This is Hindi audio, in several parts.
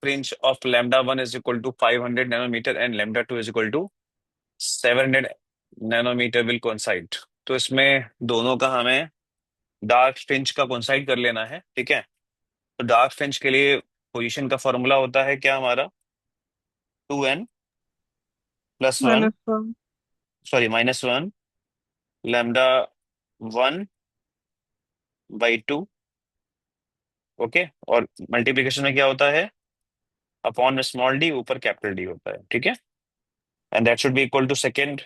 fringe of λ1 is equal to 500 nanometer and λ2 is equal to 700 nanometer will coincide। तो इसमें दोनों का हमें डार्क फ्रिंज का कोइंसाइड कर लेना है, ठीक है। तो डार्क फ्रिंज के लिए पोजीशन का फॉर्मूला होता है क्या हमारा, 2n+1, -1। सॉरी -1 λ1/2। ओके, और मल्टीप्लिकेशन में क्या होता है, अपॉन स्मॉल डी ऊपर कैपिटल डी होता है, ठीक है। And that should be equal to second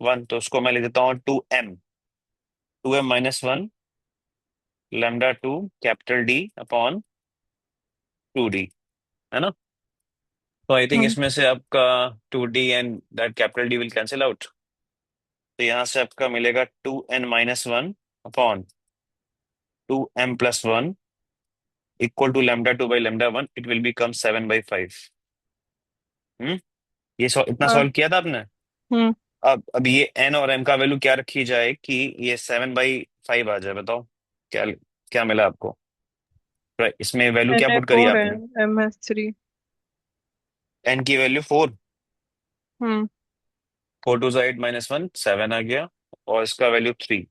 one, तो उसको मैं लिख देता हूँ 2m -1 λ2 capital D upon 2d, है ना। तो आई थिंक हम्म। इसमें से आपका 2d and that capital D will cancel out. तो यहाँ से आपका मिलेगा 2n-1 upon 2m+1 equal to λ2/λ1, it will become 7/5। Hmm, इतना और सॉल्व किया था आपने। हम्म अब ये n और m का वैल्यू क्या रखी जाए कि ये 7/5 आ जाए, बताओ क्या क्या मिला आपको। Right, इसमें वैल्यू क्या एन ए पुट करी 4 है, आपने। MS3। n की वैल्यू 4, हम्म 4 2 8 -1 7 आ गया, और इसका वैल्यू 3,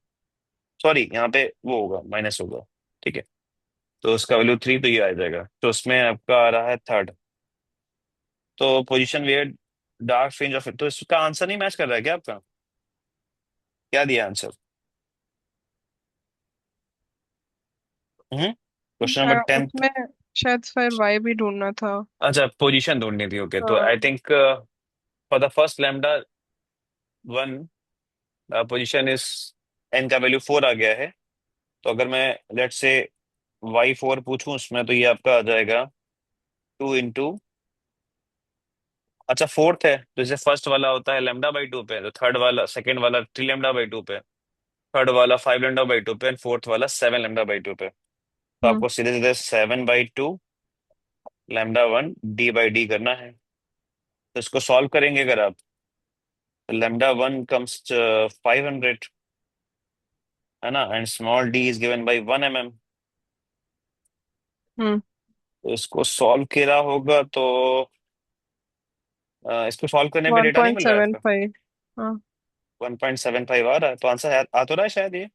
सॉरी यहाँ पे वो होगा माइनस होगा, ठीक है। तो उसका वैल्यू 3, तो ये आ जाएगा, तो उसमें आपका आ रहा है थर्ड। तो position where dark fringe of, तो इसका आंसर नहीं मैच कर रहा है क्या आपका, क्या दिया आंसर। Question number 10। उसमें शायद फिर वाई भी ढूंढना था। अच्छा, पोजीशन ढूंढनी थी, ओके। तो आई हाँ। Think for the first λ1 position is, n का वैल्यू 4 आ गया है। तो अगर मैं लेट से y4 पूछूं उसमें, तो ये आपका आ जाएगा 2 इंटू, अच्छा फोर्थ है तो जैसे फर्स्ट वाला होता है λ/2 पे, तो थर्ड वाला, सेकंड वाला 3 λ/2 पे, थर्ड वाला 5 λ/2 पे, एंड फोर्थ वाला 7 λ/2 पे। तो हम्म आपको सीधे सीधे 7/2 λ1 d/d करना है। तो इसको सॉल्व करेंगे अगर आप, तो λ1 कम्स 500, है ना, and small D is given by 1 mm। हम्म तो इसको सॉल्व किया होगा तो इसको सॉल्व करने पे वन डेटा नहीं पॉइंट मिल रहा है सेवन आपका। फाइव हाँ। 1.75 आ रहा है, तो आंसर आ तो रहा है शायद, ये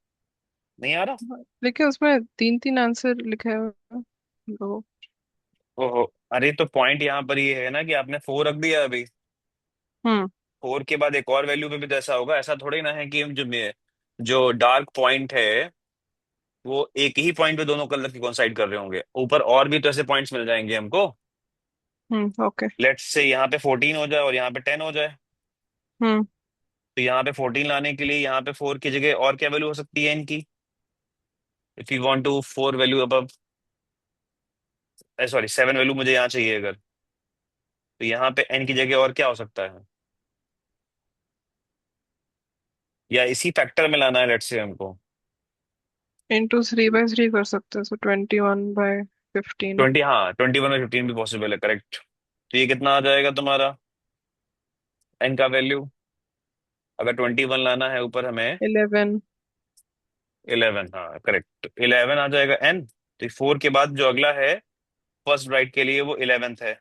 नहीं आ रहा। देखिए उसमें तीन तीन आंसर लिखे हुए हैं। तो ओहो, अरे तो पॉइंट यहाँ पर ये है ना कि आपने 4 रख दिया अभी, हम्म 4 के बाद एक और वैल्यू पे भी तो ऐसा होगा, ऐसा थोड़ी ना है कि जो जो डार्क पॉइंट है वो एक ही पॉइंट पे दोनों कलर के कोइंसाइड कर रहे होंगे, ऊपर और भी तो ऐसे पॉइंट्स मिल जाएंगे हमको। ओके। लेट्स से यहाँ पे 14 हो जाए और यहाँ पे 10 हो जाए, हम्म तो यहाँ पे 14 लाने के लिए यहाँ पे 4 की जगह और क्या वैल्यू हो सकती है इनकी, if you want to 4 value अब, सॉरी 7 वैल्यू मुझे यहाँ चाहिए अगर, तो यहाँ पे n की जगह और क्या हो सकता है, या इसी फैक्टर में लाना है लेट्स से हमको। इंटू 3/3 कर सकते हैं, सो 21/15। 20, हाँ 21/15 भी पॉसिबल है, करेक्ट। तो ये कितना आ जाएगा तुम्हारा n का वैल्यू, अगर 21 लाना है ऊपर हमें, 11। 11, हाँ करेक्ट, 11 आ जाएगा n। तो 4 के बाद जो अगला है फर्स्ट ब्राइट के लिए वो 11th है,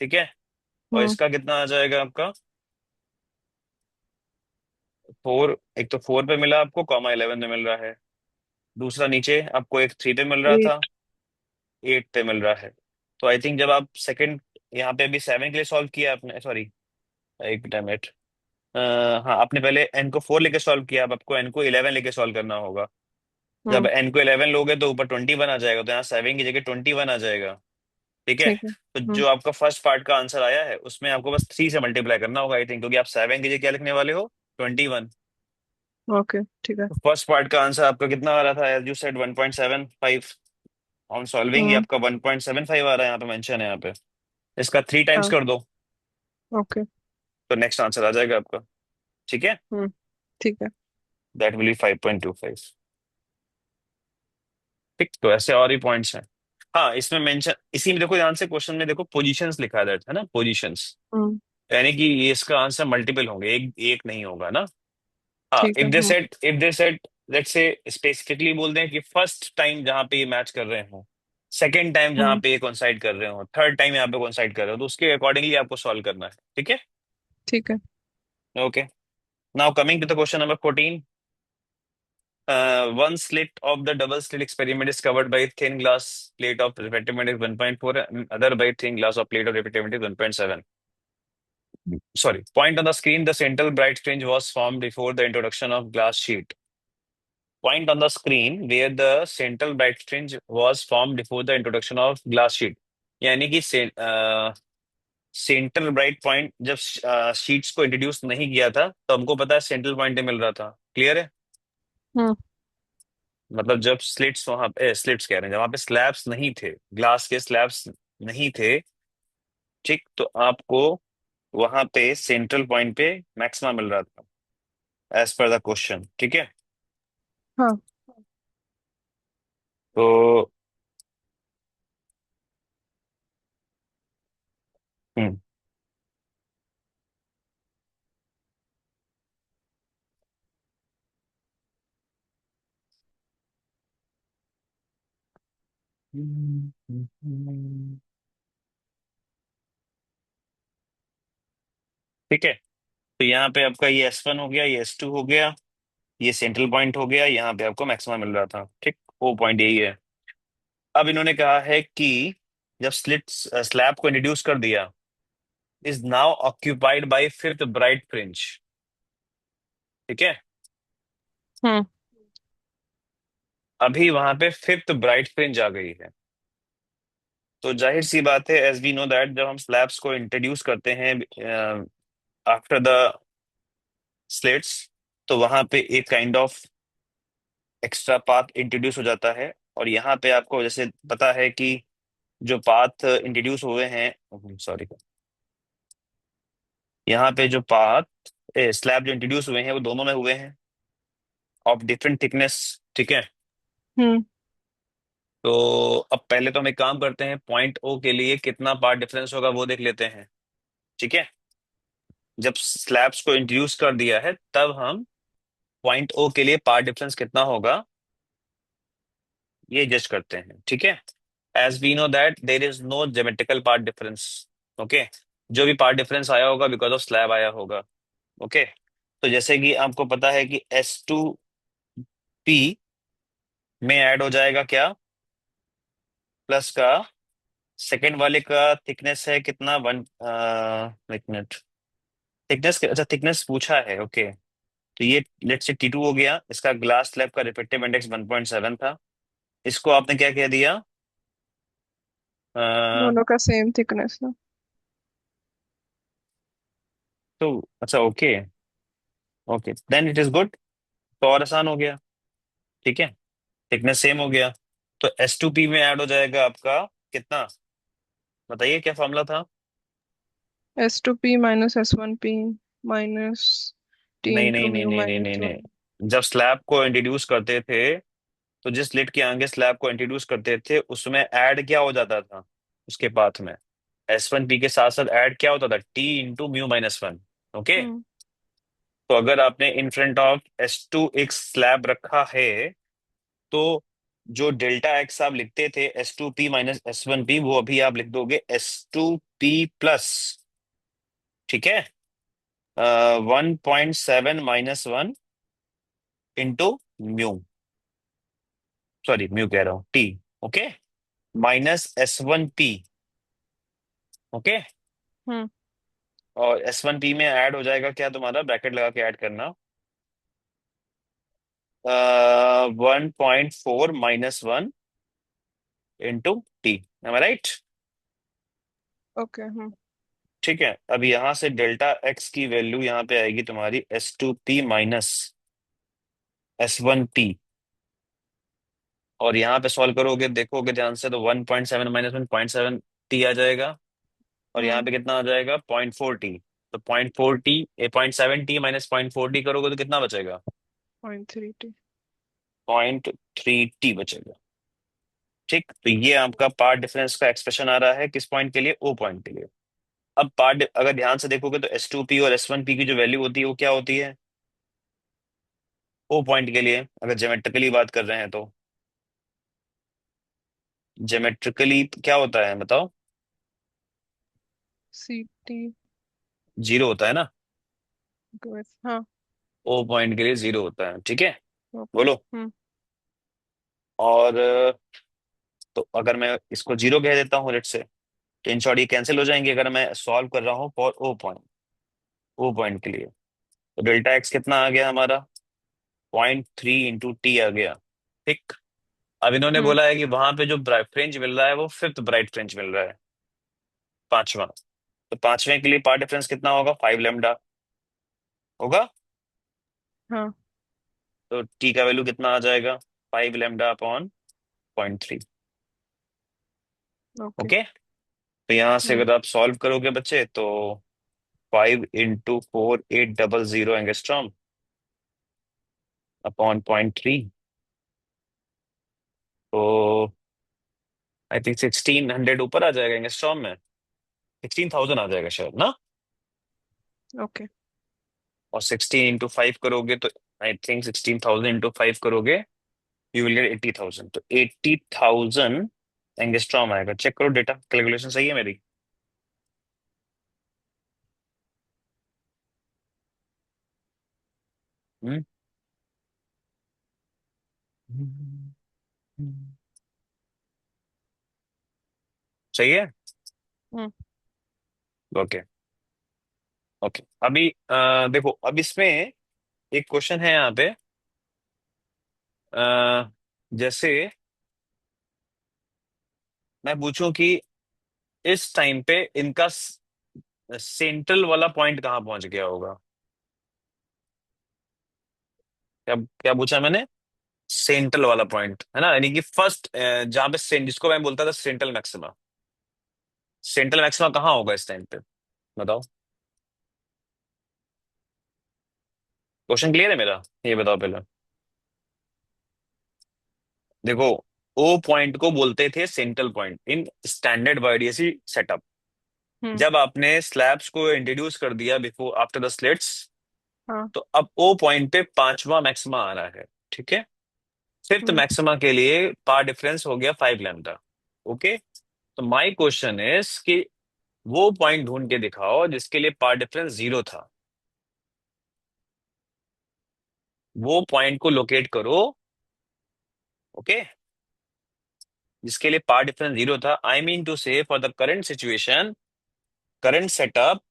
ठीक है। और हम्म इसका कितना आ जाएगा आपका, 4, एक तो 4 पे मिला आपको, कॉमा 11 पे मिल रहा है, दूसरा नीचे आपको एक 3 पे मिल रहा था, 8। 8 पे मिल रहा है। तो आई थिंक जब आप सेकंड, यहाँ पे अभी 7 के लिए सॉल्व किया आपने, सॉरी एक मिनट, हाँ आपने पहले n को 4 लेके सॉल्व किया, अब आपको n को 11 लेके सॉल्व करना होगा। जब हम्म n को 11 लोगे तो ऊपर 21 आ जाएगा, तो यहाँ 7 की जगह 21 आ जाएगा, ठीक है। ठीक है। तो जो आपका फर्स्ट पार्ट का आंसर आया है उसमें आपको बस 3 से मल्टीप्लाई करना होगा आई थिंक, क्योंकि आप 7 की जगह क्या लिखने वाले हो, 21। ओके ठीक है। तो फर्स्ट पार्ट का आंसर आपका कितना आ रहा था, as you said 1.75, on solving ये हम्म आपका 1.75 आ रहा है, यहाँ पे मेंशन है यहाँ पे, इसका 3 टाइम्स हाँ। कर दो, ओके। तो नेक्स्ट आंसर आ जाएगा आपका, ठीक है। हम्म ठीक है। दैट विल बी 5.25, ठीक। तो ऐसे और ही पॉइंट्स हैं। हाँ इसमें मेंशन, इसी में देखो ध्यान से, क्वेश्चन में देखो पोजीशंस लिखा है ना, पोजीशंस, हम्म यानी कि ये इसका आंसर मल्टीपल होंगे, एक एक नहीं होगा ना। हाँ, ठीक है। If they set let's say specifically बोल दें कि फर्स्ट टाइम जहां पे ये मैच कर रहे हो, सेकेंड टाइम जहाँ हम्म। पे ये कोइंसाइड कर रहे हो, थर्ड टाइम यहाँ पे कोइंसाइड कर रहे हो, तो उसके अकॉर्डिंगली आपको सॉल्व करना है, ठीक है। ठीक है। Okay, now coming to the question number 14. One slit of the double slit experiment is covered by thin glass plate of refractivity is 1.4 and other by thin glass of plate of refractivity is 1.7. Sorry, point on the screen, the central bright fringe was formed before the introduction of glass sheet. Point on the screen where the central bright fringe was formed before the introduction of glass sheet. यानी कि सेंट्रल ब्राइट पॉइंट जब शीट्स को इंट्रोड्यूस नहीं किया था तो हमको पता है सेंट्रल पॉइंट ही मिल रहा था, क्लियर है। हम्म। मतलब जब स्लिट्स वहां पे, स्लिट्स कह रहे हैं, जब वहां पे स्लैब्स नहीं थे, ग्लास के स्लैब्स नहीं थे, ठीक, तो आपको वहां पे सेंट्रल पॉइंट पे मैक्सिमा मिल रहा था, एज पर द क्वेश्चन, ठीक है। हाँ। तो हम्म ठीक है, तो यहाँ पे आपका ये S1 हो गया, ये S2 हो गया, ये सेंट्रल पॉइंट हो गया, यहाँ पे आपको मैक्सिमा मिल रहा था, ठीक, वो पॉइंट यही है। अब इन्होंने कहा है कि जब स्लैब को इंट्रोड्यूस कर दिया, is now occupied by fifth bright fringe, ठीक है। हम्म। अभी वहां पे फिफ्थ ब्राइट फ्रिंज आ गई है, तो जाहिर सी बात है, एज वी नो दैट, जब हम स्लैब्स को इंट्रोड्यूस करते हैं आफ्टर द स्लिट्स, तो वहां पे एक kind of extra path introduce हो जाता है। और यहाँ पे आपको जैसे पता है कि जो पाथ इंट्रोड्यूस हुए हैं, सॉरी, यहाँ पे जो पाथ स्लैब जो इंट्रोड्यूस हुए हैं वो दोनों में हुए हैं, ऑफ डिफरेंट थिकनेस, ठीक है। हम्म। तो अब पहले तो हम एक काम करते हैं, पॉइंट ओ के लिए कितना पार्ट डिफरेंस होगा वो देख लेते हैं, ठीक है। जब स्लैब्स को इंट्रोड्यूस कर दिया है तब हम पॉइंट ओ के लिए पार्ट डिफरेंस कितना होगा ये जज करते हैं, ठीक है। As we know that there is no geometrical path difference, okay. जो भी पार्ट डिफरेंस आया होगा बिकॉज ऑफ स्लैब आया होगा, ओके। तो जैसे कि आपको पता है कि S2P में ऐड हो जाएगा क्या, प्लस का सेकेंड वाले का थिकनेस है कितना, वन, एक मिनट, थिकनेस, अच्छा थिकनेस पूछा है, ओके। तो ये लेट्स से T2 हो गया, इसका ग्लास स्लैब का रिफ्रेक्टिव इंडेक्स 1.7 था, इसको आपने क्या कह दिया, अ, दोनों का सेम थिकनेस ना। तो अच्छा, okay, okay then it is good, तो और आसान हो गया, ठीक है, थिकनेस सेम हो गया। तो S2P में ऐड हो जाएगा आपका कितना, बताइए क्या फॉर्मूला था। S2P minus S1P minus T नहीं इंटू नहीं नहीं म्यू नहीं नहीं नहीं माइनस वन। नहीं, जब स्लैब को इंट्रोड्यूस करते थे, तो जिस लिट के आगे स्लैब को इंट्रोड्यूस करते थे उसमें ऐड क्या हो जाता था, उसके पाथ में S1P के साथ साथ ऐड क्या होता था, T × μ−1, ओके। हम्म। तो अगर आपने इन फ्रंट ऑफ S2 एक स्लैब रखा है, तो जो डेल्टा एक्स आप लिखते थे S2P − S1P, वो अभी आप लिख दोगे S2P+, ठीक है, 1.7 - 1 × म्यू, सॉरी म्यू कह रहा हूँ, T, ओके, -S1P, ओके। हम्म। और S1P में ऐड हो जाएगा क्या, तुम्हारा ब्रैकेट लगा के ऐड करना, 1.4 - 1 × T, एम आई राइट। ओके। हम्म। ठीक है, अब यहाँ से डेल्टा एक्स की वैल्यू यहाँ पे आएगी तुम्हारी S2P - S1P, और यहाँ पे सॉल्व करोगे देखोगे ध्यान से, तो 1.7 - 1.7 T आ जाएगा, और यहाँ हम्म। पे कितना आ जाएगा, 0.4 T। तो 0.4 T, 0.7 T - 0.4 T करोगे तो कितना बचेगा, 0.3T। 0.3 T बचेगा, ठीक। तो ये आपका पार्ट डिफरेंस का एक्सप्रेशन आ रहा है किस पॉइंट के लिए, ओ पॉइंट के लिए। अब पार्ट अगर ध्यान से देखोगे तो S2P और S1P की जो वैल्यू होती है वो क्या होती है, ओ पॉइंट के लिए, अगर ज्योमेट्रिकली बात कर रहे हैं तो ज्योमेट्रिकली क्या होता है बताओ? C T. जीरो होता है ना। हाँ। ओ पॉइंट के लिए जीरो होता है, ठीक है। ओके। बोलो। और तो अगर मैं इसको जीरो कह देता हूँ लेट से, तो इन शॉर्ट ये कैंसिल हो जाएंगे अगर मैं सॉल्व कर रहा हूँ for O point, O point के लिए। तो डेल्टा एक्स कितना आ गया हमारा? 0.3 इंटू टी आ गया। ठीक। अब इन्होंने हम्म। बोला है कि वहां पे जो फ्रिंज मिल रहा है वो फिफ्थ ब्राइट फ्रिंज मिल रहा है, पांचवा। तो पांचवें के लिए पार्ट डिफरेंस कितना होगा? 5 लैम्डा होगा। हाँ। तो टी का वैल्यू कितना आ जाएगा? 5 लैम्डा अपॉन 0.3। ओके। ओके। तो यहाँ से हम्म। अगर आप सॉल्व करोगे बच्चे तो 5 इंटू 4 800 एंगस्ट्रॉम अपॉन 0.3। तो आई थिंक 1600 ऊपर आ जाएगा एंगस्ट्रॉम में, 16,000 आ जाएगा शायद ना। ओके। और 16 इंटू 5 करोगे तो आई थिंक 16,000 इंटू 5 करोगे, यू विल गेट 80,000। तो 80,000 एंगस्ट्रॉम आएगा। चेक करो डेटा, कैलकुलेशन सही है मेरी? हम्म। सही है। हम्म। ओके। ओके अभी देखो, अब इसमें एक क्वेश्चन है यहाँ पे। अ, जैसे मैं पूछूं कि इस टाइम पे इनका सेंट्रल वाला पॉइंट कहाँ पहुंच गया होगा? क्या क्या पूछा मैंने? सेंट्रल वाला पॉइंट है ना, यानी कि फर्स्ट जहां पे जिसको मैं बोलता था सेंट्रल मैक्सिमा। सेंट्रल मैक्सिमा कहाँ होगा इस टाइम पे? बताओ। क्वेश्चन क्लियर है मेरा? ये बताओ पहले। देखो, ओ पॉइंट को बोलते थे central point in standard YDSE setup. Hmm. जब आपने स्लैब्स को इंट्रोड्यूस कर दिया बिफोर आफ्टर द स्लिट्स, हाँ। तो अब ओ पॉइंट पे पांचवा मैक्सिमा आ रहा है, ठीक है। फिफ्थ हम्म। मैक्सिमा के लिए पार डिफरेंस हो गया 5 लैम्डा। ओके। तो माय क्वेश्चन इज कि वो पॉइंट ढूंढ के दिखाओ जिसके लिए पार डिफरेंस जीरो था। वो पॉइंट को लोकेट करो। ओके। जिसके लिए पार डिफरेंस जीरो था, आई मीन टू से for the current situation, current setup,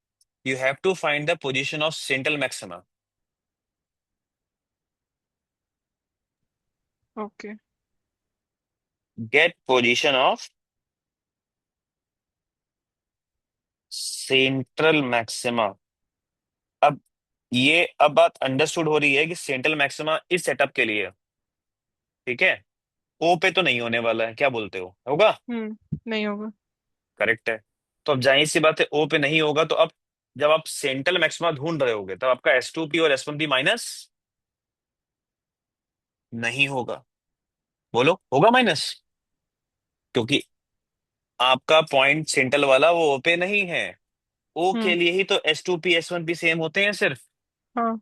you have to find the position of central maxima. Okay. Get position of central maxima. अब ये अब बात अंडरस्टूड हो रही है कि सेंट्रल मैक्सिमा इस सेटअप के लिए है, ठीक है। ओ पे तो नहीं होने वाला है, क्या बोलते हो, होगा? नहीं होगा। करेक्ट है। तो अब जाहिर सी बात है ओ पे नहीं होगा, तो अब जब आप सेंट्रल मैक्सिमा ढूंढ रहे होगे तब आपका S2P और S1P माइनस नहीं होगा। बोलो, होगा माइनस? क्योंकि आपका पॉइंट सेंट्रल वाला वो ओ पे नहीं है। ओ के हम्म। लिए ही तो S2P S1P सेम होते हैं सिर्फ। हाँ।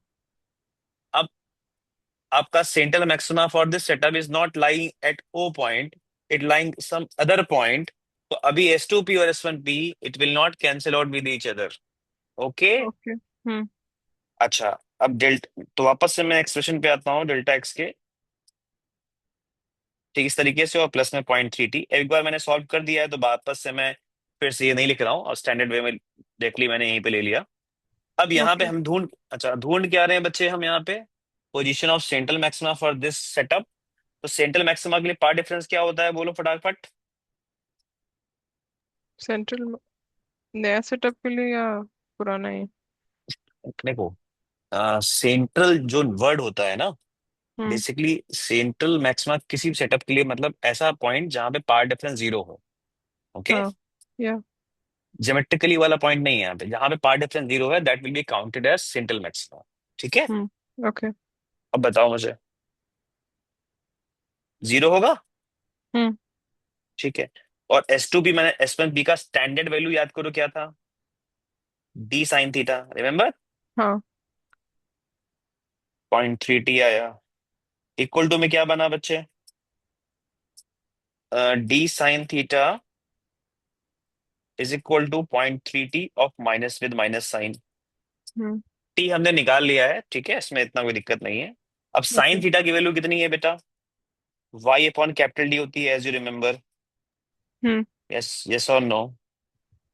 अब आपका central maxima for this setup is not lying at O point, it lying some other point. तो अभी S2P और S1P it will not cancel out with each other. Okay. Okay. अच्छा। अब तो वापस से मैं एक्सप्रेशन पे आता हूँ डेल्टा एक्स के, ठीक इस तरीके से, और प्लस में 0.3T। एक बार मैंने सॉल्व कर दिया है तो वापस से मैं फिर से ये नहीं लिख रहा हूँ, और स्टैंडर्ड वे में डायरेक्टली मैंने यहीं पे ले लिया। अब यहाँ पे ओके। हम ढूंढ क्या रहे हैं बच्चे हम यहाँ पे? Position of central maxima for this setup. तो सेंट्रल मैक्सिमा के लिए पार्ट डिफरेंस क्या होता है, बोलो फटाफट। सेंट्रल नया सेटअप के लिए या पुराना ही? देखो, सेंट्रल जो वर्ड होता है ना, हम्म। बेसिकली सेंट्रल मैक्सिमा किसी भी सेटअप के लिए मतलब ऐसा पॉइंट जहां पे पार्ट डिफरेंस जीरो हो। ओके। हाँ। या। ज्योमेट्रिकली वाला पॉइंट नहीं है यहाँ पे, जहां पे पार्ट डिफरेंस जीरो है that will be counted as central maxima. ठीक है। ओके। अब बताओ मुझे, जीरो होगा? हम्म। ठीक है। और S2P मैंने S1P का स्टैंडर्ड वैल्यू याद करो क्या था? d sin theta, remember? हाँ। 0.3T आया। इक्वल टू में क्या बना बच्चे? D sine theta is equal to 0.3 t of minus with minus sine. हम्म। टी हमने निकाल लिया है, ठीक है, इसमें इतना कोई दिक्कत नहीं है। अब साइन ओके। थीटा की वैल्यू कितनी है बेटा? वाई अपॉन कैपिटल डी होती है, as you remember. Hmm. Yes, yes और नो?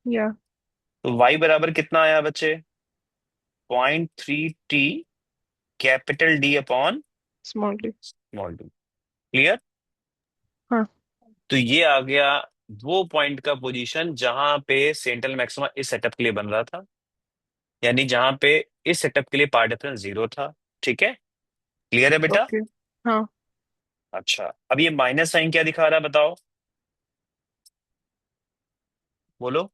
या। तो वाई बराबर कितना आया बच्चे? 0.3 t capital D upon small D. Small D. Clear? हाँ। तो ये आ गया वो पॉइंट का पोजीशन जहां पे सेंट्रल मैक्सिमा इस सेटअप के लिए बन रहा था, यानी जहां पे इस सेटअप के लिए पार्ट डिफरेंस जीरो था। ठीक है, क्लियर है बेटा? ओके। हाँ। अच्छा, अब ये माइनस साइन क्या दिखा रहा है बताओ, बोलो।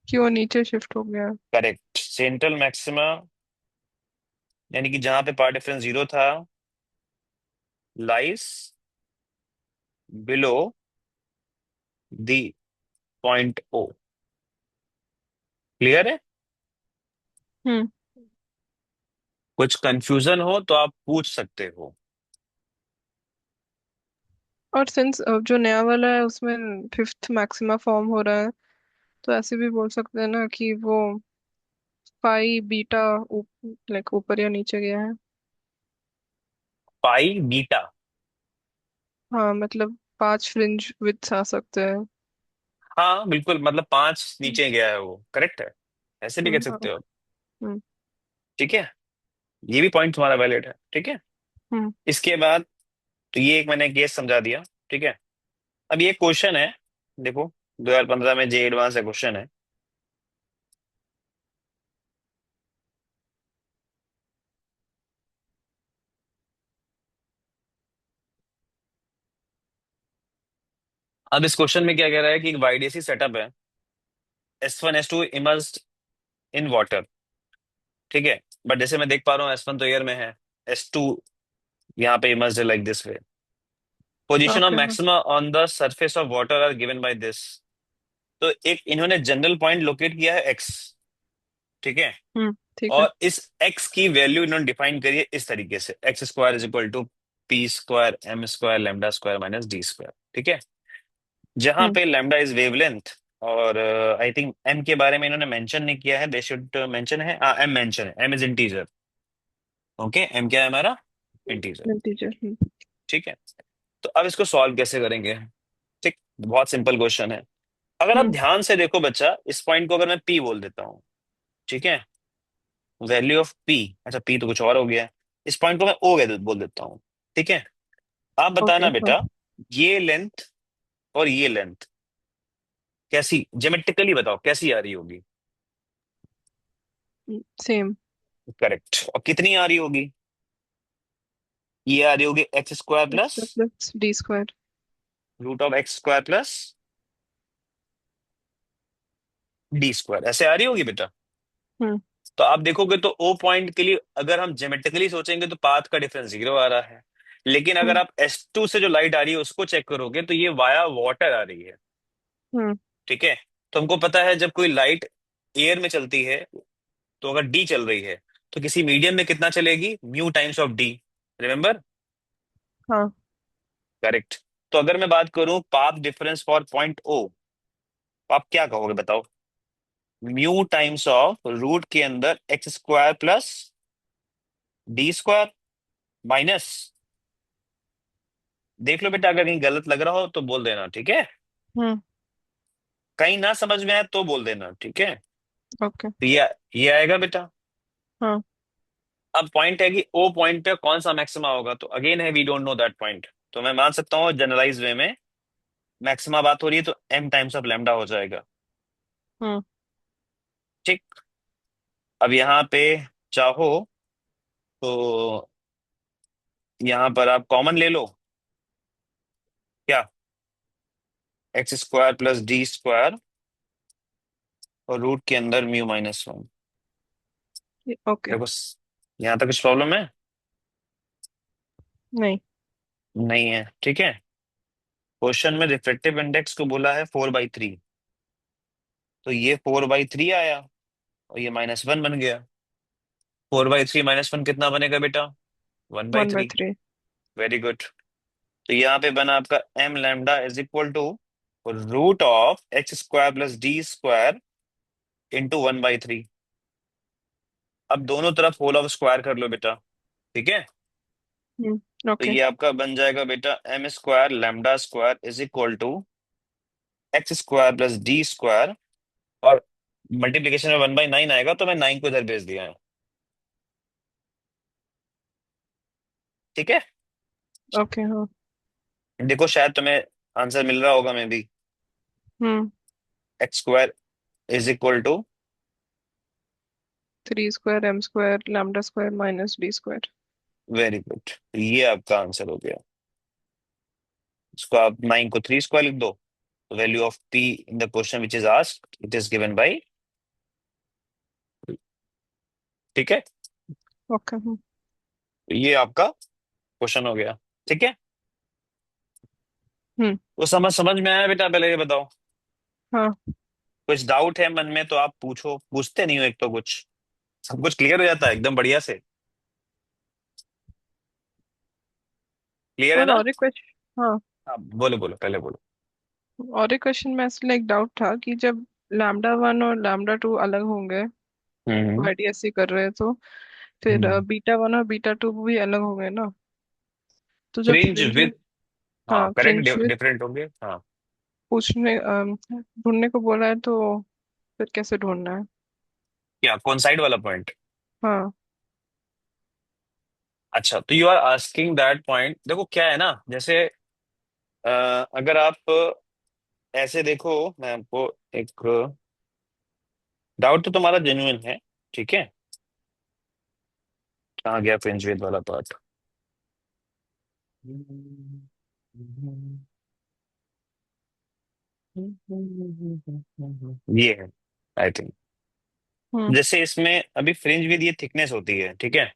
कि वो नीचे शिफ्ट हो गया। करेक्ट, सेंट्रल मैक्सिमा यानी कि जहां पे पार्ट डिफरेंस जीरो था lies below the point O. Clear है? हम्म। कुछ कंफ्यूजन हो तो आप पूछ सकते हो। और सिंस जो नया वाला है उसमें फिफ्थ मैक्सिमा फॉर्म हो रहा है, तो ऐसे भी बोल सकते हैं ना कि वो फाई बीटा लाइक ऊपर या नीचे गया है। पाई बीटा? हाँ मतलब 5 फ्रिंज विड्स आ सकते हैं। हाँ बिल्कुल, मतलब 5 नीचे गया है वो, करेक्ट है, ऐसे भी कह हाँ। सकते हो। हम्म। ठीक है, ये भी पॉइंट तुम्हारा वैलिड है, ठीक है। हम्म। इसके बाद, तो ये एक मैंने केस समझा दिया, ठीक है। अब ये क्वेश्चन है, देखो, 2015 में जे एडवांस है क्वेश्चन है। अब इस क्वेश्चन में क्या कह रहा है कि एक वाईडीसी सेटअप है, S1 S2 immersed in water, ठीक है। बट जैसे मैं देख पा रहा हूँ S1 तो एयर में है, S2 यहाँ पे इमर्स्ड है like this way. Position of okay. हाँ। Maxima on the surface of water are given by this. तो एक इन्होंने जनरल पॉइंट लोकेट किया है एक्स, ठीक है। ठीक है। और इस एक्स की वैल्यू इन्होंने डिफाइन करी है इस तरीके से, X square is equal to P square M square lambda square minus D square, ठीक है। जहां हम्म। पे लेमडा इज वेवलेंथ, और आई थिंक एम के बारे में इन्होंने मेंशन नहीं किया है, दे शुड मेंशन है, एम मेंशन है, M is integer. Okay, M क्या है हमारा? इंटीजर। टीचर। ठीक है, तो अब इसको सॉल्व कैसे करेंगे? ठीक, बहुत सिंपल क्वेश्चन है। अगर आप हम्म। ध्यान से देखो बच्चा, इस पॉइंट को अगर मैं पी बोल देता हूँ, ठीक है, वैल्यू ऑफ पी, अच्छा पी तो कुछ और हो गया है, इस पॉइंट को मैं ओ बोल देता हूँ, ठीक है। आप ओके। बताना हाँ। बेटा, ये लेंथ और ये लेंथ कैसी, ज्योमेट्रिकली बताओ कैसी आ रही होगी? सेम। करेक्ट, और कितनी आ रही होगी? ये आ रही होगी X square plus X plus D square. Root of X square plus D square, ऐसे आ रही होगी बेटा। हम्म। तो आप देखोगे तो ओ पॉइंट के लिए अगर हम ज्योमेट्रिकली सोचेंगे तो पाथ का डिफरेंस जीरो आ रहा है, लेकिन अगर हम्म। आप S2 से जो लाइट आ रही है उसको चेक करोगे तो ये वाया वाटर आ रही है, हम्म। ठीक है। तो हमको पता है जब कोई लाइट एयर में चलती है, तो अगर डी चल रही है तो किसी मीडियम में कितना चलेगी, mu times of D, remember? हाँ। करेक्ट। तो अगर मैं बात करूं path difference for point O, तो आप क्या कहोगे बताओ? म्यू टाइम्स ऑफ रूट के अंदर x square plus D square minus, देख लो बेटा, अगर कहीं गलत लग रहा हो तो बोल देना, ठीक है। हम्म। कहीं ना समझ में आए तो बोल देना, ठीक है। ओके। तो ये आएगा बेटा। हाँ। अब पॉइंट है कि ओ पॉइंट पे कौन सा मैक्सिमा होगा, तो अगेन है we don't know that point, तो मैं मान सकता हूँ जनरलाइज वे में मैक्सिमा बात हो रही है तो एम टाइम्स ऑफ लैम्डा हो जाएगा। हम्म। ठीक, अब यहाँ पे चाहो तो यहाँ पर आप कॉमन ले लो, क्या, x square plus D square और रूट के अंदर म्यू माइनस वन। ओके। देखो, यहाँ तक कुछ प्रॉब्लम है? नहीं। नहीं है, ठीक है। क्वेश्चन में रिफ्लेक्टिव इंडेक्स को बोला है 4/3, तो ये 4/3 आया और ये -1 बन गया। 4/3 -1 कितना बनेगा बेटा? One by one by three three very good. तो यहाँ पे बना आपका M lambda is equal to root of X square plus D square into 1/3। अब दोनों तरफ होल ऑफ स्क्वायर कर लो बेटा। ठीक है। तो ओके। ये आपका बन जाएगा बेटा M square lambda square is equal to X square plus D square, और मल्टीप्लीकेशन में 1/9 आएगा, तो मैं 9 को इधर भेज दिया है। ठीक है। ओके। हाँ। देखो शायद तुम्हें आंसर मिल रहा होगा, मैं भी। Hmm. X square is equal to, 3 square M square lambda square minus D square. Very good, ये आपका आंसर हो गया। इसको आप 9 को 3 स्क्वायर लिख दो, value of P in the question which is asked it is given by. ठीक है। ओके। तो ये आपका क्वेश्चन हो गया। ठीक है। हम्म। तो समझ समझ में आया बेटा, पहले ये बताओ। हाँ। कुछ डाउट है मन में तो आप पूछो, पूछते नहीं हो एक तो कुछ, सब कुछ क्लियर हो जाता है एकदम बढ़िया से। क्लियर है ना? और एक क्वेश्चन। हाँ। हाँ बोलो बोलो, पहले बोलो। और एक क्वेश्चन में ऐसे लाइक डाउट था कि जब लैम्डा 1 और लैम्डा 2 अलग होंगे, हम्म। आईडीएससी कर रहे हैं तो फिर हम्म। बीटा 1 और बीटा 2 भी अलग होंगे ना? तो जब फ्रिंज फ्रिंज विद, में, हाँ हाँ करेक्ट, फ्रिंज में डिफरेंट होंगे हाँ। ढूंढने को बोला है तो फिर कैसे ढूंढना है? क्या, कौन साइड वाला पॉइंट? हाँ। अच्छा, तो you are asking that point. देखो क्या है ना, जैसे अ, अगर आप ऐसे देखो, मैं आपको एक, डाउट तो तुम्हारा जेन्युइन है। ठीक है। कहाँ गया फ्रिंज विद वाला पार्ट? ये है आई थिंक। हम्म। जैसे इसमें अभी फ्रिंज विद ये थिकनेस होती है, ठीक है,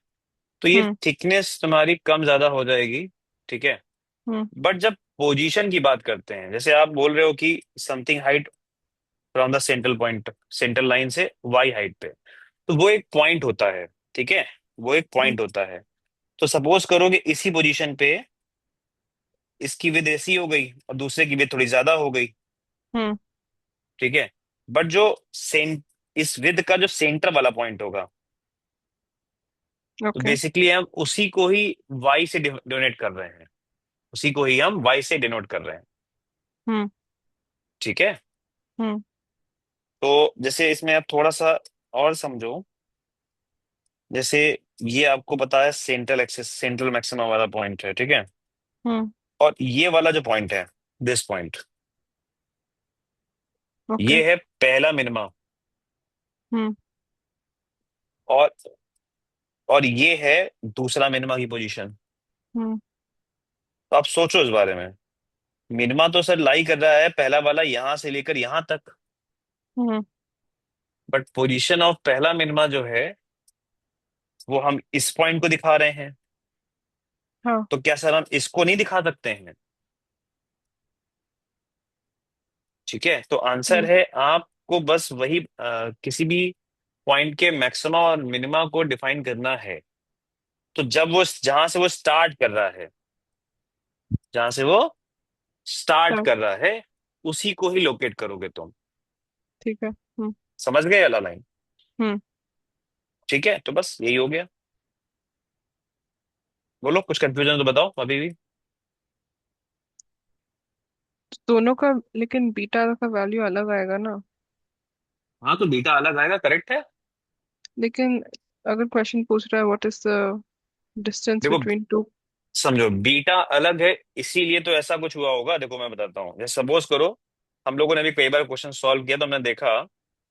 तो ये हम्म। थिकनेस तुम्हारी कम ज्यादा हो जाएगी। ठीक है। हम्म। बट जब पोजीशन की बात करते हैं, जैसे आप बोल रहे हो कि something height from the central point, central line से वाई हाइट पे, तो वो एक पॉइंट होता है। ठीक है। वो एक हम्म। पॉइंट होता है। तो सपोज करो कि इसी पोजीशन पे इसकी विद ऐसी हो गई और दूसरे की विद थोड़ी ज्यादा हो गई। हम्म। ठीक है। बट जो सेंट इस विद का जो सेंटर वाला पॉइंट होगा, तो ओके। बेसिकली हम उसी को ही वाई से डोनेट कर रहे हैं, उसी को ही हम वाई से डिनोट कर रहे हैं। हम्म। ठीक है। हम्म। तो जैसे इसमें आप थोड़ा सा और समझो, जैसे ये आपको पता है सेंट्रल एक्सिस, सेंट्रल मैक्सिमा वाला पॉइंट है। ठीक है। हम्म। और ये वाला जो पॉइंट है, दिस पॉइंट, ओके। ये है पहला मिनिमा। हम्म। और ये है दूसरा मिनिमा की पोजीशन। हम्म। तो आप सोचो इस बारे में। मिनिमा तो सर लाई कर रहा है पहला वाला यहां से लेकर यहां तक, हम्म। बट पोजीशन ऑफ पहला मिनिमा जो है वो हम इस पॉइंट को दिखा रहे हैं। हाँ। तो क्या सर हम इसको नहीं दिखा सकते हैं? ठीक है। तो आंसर हम्म। है आपको बस वही किसी भी पॉइंट के मैक्सिमा और मिनिमा को डिफाइन करना है। तो जब वो जहां से वो स्टार्ट कर रहा है, जहां से वो स्टार्ट हाँ। कर रहा है, उसी को ही लोकेट करोगे तुम। ठीक है। समझ गए वाला लाइन? हम्म। ठीक है, तो बस यही हो गया। बोलो, कुछ कंफ्यूजन तो बताओ अभी भी। दोनों का लेकिन बीटा का वैल्यू अलग आएगा ना? हाँ तो बीटा अलग आएगा, करेक्ट है। लेकिन अगर क्वेश्चन पूछ रहा है व्हाट इज द डिस्टेंस देखो बिटवीन टू। समझो, बीटा अलग है इसीलिए तो ऐसा कुछ हुआ होगा। देखो मैं बताता हूँ, जैसे सपोज करो, हम लोगों ने भी कई बार क्वेश्चन सॉल्व किया तो हमने देखा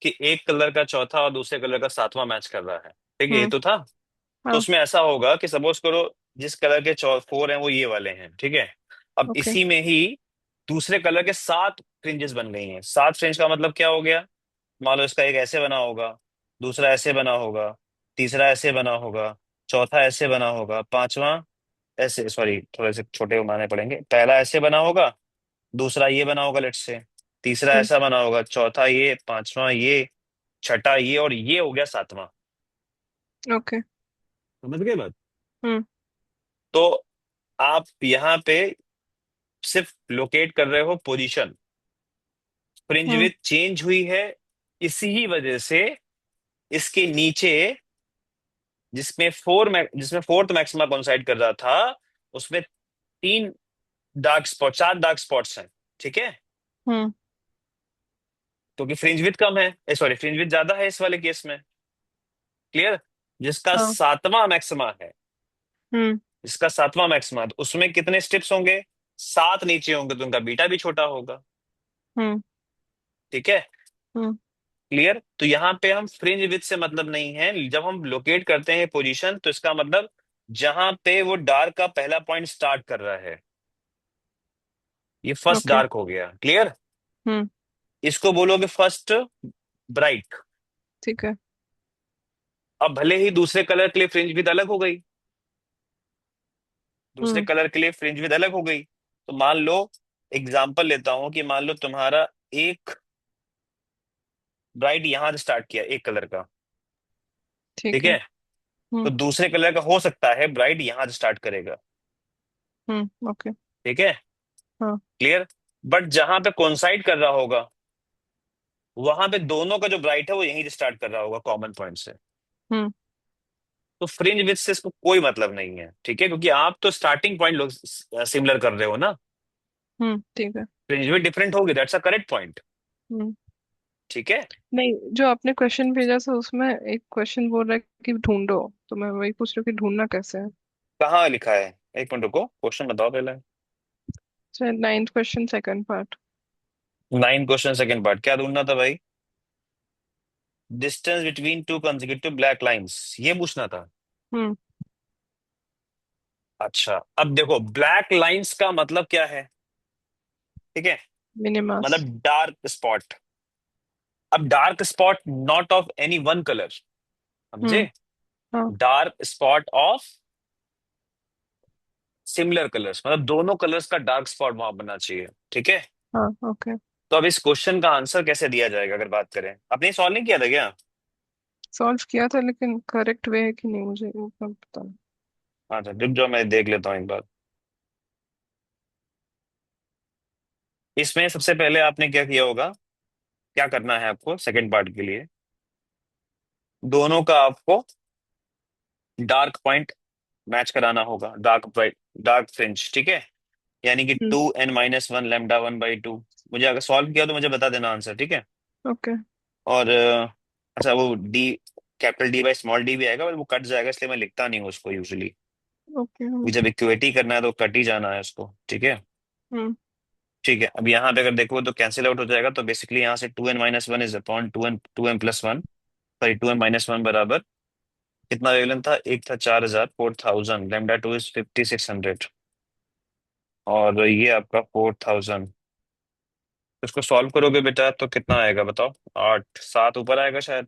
कि एक कलर का चौथा और दूसरे कलर का सातवां मैच कर रहा है। ठीक है, ये हम्म। तो था। तो हाँ। उसमें ऐसा होगा कि सपोज करो जिस कलर के 4 हैं वो ये वाले हैं। ठीक है। अब ओके। इसी में ही दूसरे कलर के 7 फ्रिंजेस बन गई हैं। 7 फ्रिंज का मतलब क्या हो गया? मान लो इसका एक ऐसे बना होगा, दूसरा ऐसे बना होगा, तीसरा ऐसे बना होगा, चौथा ऐसे बना होगा, पांचवा ऐसे, सॉरी थोड़े से छोटे बनाने पड़ेंगे, पहला ऐसे बना होगा, दूसरा ये बना होगा लेट से, तीसरा हम्म। ऐसा बना होगा, चौथा ये, पांचवा ये, छठा ये, और ये हो गया सातवां। ओके। समझ गए बात? हम्म। तो आप यहाँ पे सिर्फ लोकेट कर रहे हो पोजीशन। फ्रिंज हम्म। विड्थ चेंज हुई है, इसी ही वजह से इसके नीचे, जिसमें फोर्थ मैक्सिमा कोइंसाइड कर रहा था, उसमें तीन डार्क स्पॉट, चार डार्क स्पॉट्स हैं। ठीक है, हम्म। क्योंकि फ्रिंज विड्थ कम है, सॉरी फ्रिंज विड्थ ज्यादा है इस वाले केस में। क्लियर। जिसका हाँ। सातवां मैक्सिमा है, हम्म। जिसका सातवां मैक्सिमा, तो उसमें कितने स्टेप्स होंगे? सात नीचे होंगे, तो उनका बीटा भी छोटा होगा। हम्म। ठीक है। हम्म। क्लियर। तो यहाँ पे हम फ्रिंज विड्थ से मतलब नहीं है, जब हम लोकेट करते हैं पोजीशन, तो इसका मतलब जहां पे वो डार्क का पहला पॉइंट स्टार्ट कर रहा है, ये फर्स्ट ओके। डार्क हो गया। क्लियर। हम्म। इसको बोलोगे फर्स्ट ब्राइट। ठीक है। अब भले ही दूसरे कलर के लिए फ्रिंज विड्थ अलग हो गई, दूसरे हम्म। कलर के लिए फ्रिंज विड्थ अलग हो गई, तो मान लो, एग्जाम्पल लेता हूं कि मान लो तुम्हारा एक ब्राइट यहां से स्टार्ट किया एक कलर का। ठीक ठीक है। है। तो हम्म। दूसरे कलर का हो सकता है ब्राइट यहां से स्टार्ट करेगा। ओके। ठीक है। हाँ। क्लियर। बट जहां पे कोइंसाइड कर रहा होगा, वहां पे दोनों का जो ब्राइट है वो यहीं से स्टार्ट कर रहा होगा कॉमन पॉइंट से। हम्म। तो फ्रिंज विड्थ से इसको कोई मतलब नहीं है। ठीक है, क्योंकि आप तो स्टार्टिंग पॉइंट लोग सिमिलर कर रहे हो ना। ठीक है। फ्रिंज विड्थ डिफरेंट होगी, दैट्स अ करेक्ट पॉइंट। हम्म। ठीक है। नहीं, जो आपने क्वेश्चन भेजा था उसमें एक क्वेश्चन बोल रहा है कि ढूंढो, तो मैं वही पूछ रही हूँ कि ढूंढना कैसे है। कहाँ लिखा है? एक मिनट रुको, क्वेश्चन बताओ पहले। शायद 9th question second part. Nine question second part, क्या ढूंढना था भाई? Distance between two consecutive black lines, ये पूछना था। हम्म। अच्छा, अब देखो ब्लैक लाइंस का मतलब क्या है? ठीक है, मिनिमास। मतलब डार्क स्पॉट। अब dark spot not of any one colour, समझे? हाँ। Dark spot of similar colours, मतलब दोनों कलर्स का डार्क स्पॉट वहां बनना चाहिए। ठीक है। हाँ। ओके। तो अब इस क्वेश्चन का आंसर कैसे दिया जाएगा, अगर बात करें, आपने सॉल्व नहीं किया था क्या? सॉल्व किया था, लेकिन करेक्ट वे है कि नहीं मुझे उतना पता नहीं। अच्छा रुक जाओ, मैं देख लेता हूँ एक बार। इसमें सबसे पहले आपने क्या किया होगा, क्या करना है आपको सेकंड पार्ट के लिए, दोनों का आपको डार्क पॉइंट मैच कराना होगा, डार्क ब्राइट, डार्क फ्रिंज। ठीक है, यानी कि हम्म। 2n-1 λ1/2। मुझे अगर सॉल्व किया तो मुझे बता देना आंसर, ठीक है। ओके। और अच्छा, वो D, capital D by small D भी आएगा, पर वो कट जाएगा, इसलिए मैं लिखता नहीं हूँ उसको यूजुअली। ओके। जब इक्विटी करना है तो कट ही जाना है उसको। ठीक है। हम्म। ठीक है, अब यहाँ पे अगर देखो तो कैंसिल आउट हो जाएगा, तो बेसिकली यहाँ से 2n-1 is upon 2m+1, sorry 2m-1 बराबर, कितना वेवलेंथ था? एक था 4000, 4000, λ2 इज 5600, और ये आपका 4000। इसको सॉल्व करोगे बेटा तो कितना आएगा बताओ? आठ, सात ऊपर आएगा शायद।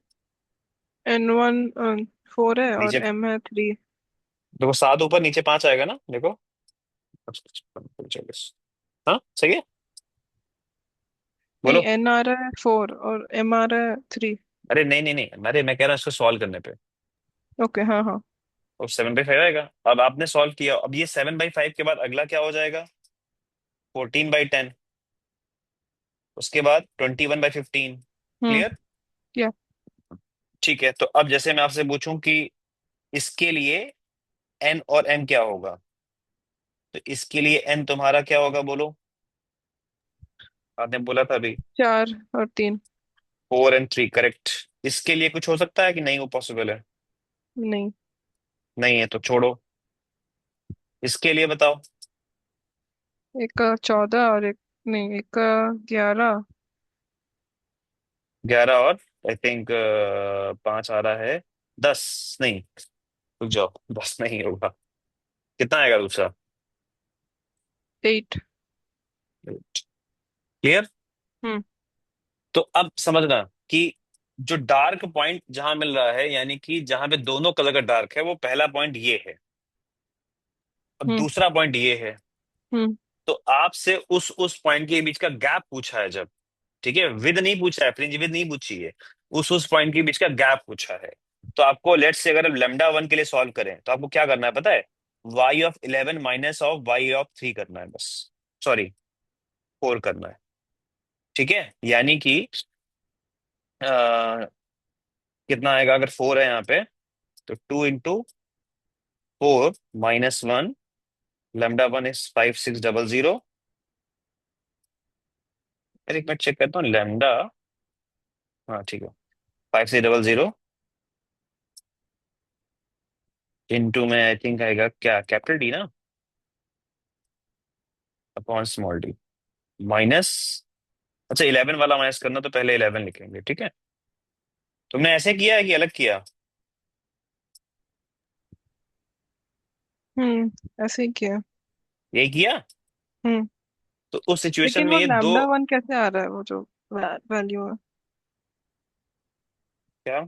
N1 4 है और नीचे M है 3। देखो, सात ऊपर, नीचे पांच आएगा ना, देखो। 55, 40। हाँ सही है। नहीं, बोलो। N आ रहा है 4 और M आ रहा है 3। अरे नहीं नहीं नहीं, अरे मैं कह रहा हूँ इसको सॉल्व करने पे, ओके। हाँ हाँ। और 7/5 आएगा। अब आपने सॉल्व किया, अब ये 7/5 के बाद अगला क्या हो जाएगा? 14/10। उसके बाद 21/15। हम्म। क्लियर। क्या? ठीक है, तो अब जैसे मैं आपसे पूछूं कि इसके लिए एन और एम क्या होगा, तो इसके लिए एन तुम्हारा क्या होगा बोलो? आपने बोला था अभी 4 और 3। 4 and 3, करेक्ट। इसके लिए कुछ हो सकता है कि नहीं, वो पॉसिबल है? नहीं। नहीं है तो छोड़ो। इसके लिए बताओ। एक का 14 और एक, नहीं, एक का 11। 11 और आई थिंक पांच आ रहा है, 10 नहीं, रुक जाओ, 10 नहीं होगा। कितना आएगा दूसरा? 8। क्लियर। हम्म। तो अब समझना कि जो डार्क पॉइंट जहां मिल रहा है, यानी कि जहां पे दोनों कलर का डार्क है, वो पहला पॉइंट ये है। अब हम्म। दूसरा पॉइंट ये है। हम्म। तो आपसे उस पॉइंट के बीच का गैप पूछा है जब, ठीक है, विद नहीं पूछा है, फ्रिंज विद नहीं पूछी है, उस पॉइंट के बीच का गैप पूछा है। तो आपको लेट्स से अगर λ1 के लिए सॉल्व करें, तो आपको क्या करना है पता है? y of 11 minus of y of 3 करना है बस। सॉरी 4 करना है। ठीक है, यानी कि अ, कितना आएगा अगर 4 है यहाँ पे, तो 2 into 4 - 1, λ1 is 5600। अरे एक मिनट चेक करता हूँ लैम्डा। हाँ ठीक है, 5600 इंटू में आई थिंक आएगा क्या, कैपिटल डी ना, अपॉन स्मॉल डी, माइनस। अच्छा 11 वाला माइनस करना तो पहले 11 लिखेंगे, ठीक है। तुमने ऐसे किया है कि अलग किया? ऐसे ही किया। यही किया। हम्म। तो उस सिचुएशन लेकिन में वो ये दो। लैम्डा वन कैसे आ रहा है, वो जो वैल्यू है? क्या?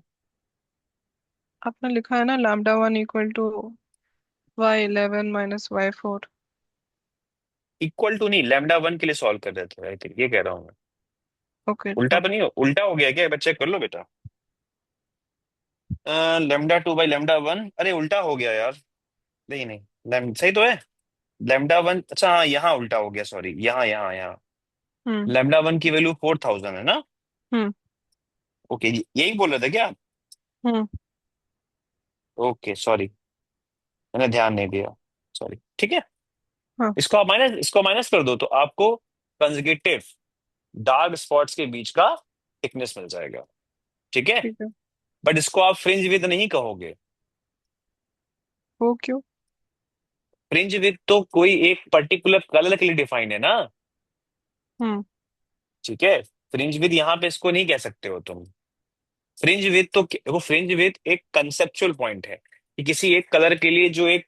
आपने लिखा है ना lambda one equal to y11 minus y4। Equal to नहीं, λ1 के लिए सॉल्व कर रहे थे आई थिंक, ये कह रहा हूँ मैं। ओके उल्टा तो ओके। नहीं हो, उल्टा हो गया क्या बच्चे, कर लो बेटा। λ2/λ1, अरे उल्टा हो गया यार। नहीं नहीं, सही तो है। λ1, अच्छा हाँ यहाँ उल्टा हो गया, सॉरी, यहाँ यहाँ यहाँ। हम्म λ1 की वैल्यू 4000 है ना। हम्म ओके, यही बोल रहे थे क्या आप? हम्म। ओके सॉरी, मैंने ध्यान नहीं दिया, सॉरी, ठीक है। हाँ इसको माइनस कर दो तो आपको कंजर्वेटिव डार्क स्पॉट्स के बीच का थिकनेस मिल जाएगा, ठीक है। ठीक है। बट इसको आप फ्रिंज विड्थ नहीं कहोगे। वो क्यों? फ्रिंज विड्थ तो कोई एक पर्टिकुलर कलर के लिए डिफाइंड है ना, हम्म। ठीक है। फ्रिंज विड्थ यहाँ पे इसको नहीं कह सकते हो तुम। फ्रिंज विड्थ तो देखो, फ्रिंज विड्थ एक कंसेप्चुअल पॉइंट है कि किसी एक कलर के लिए जो एक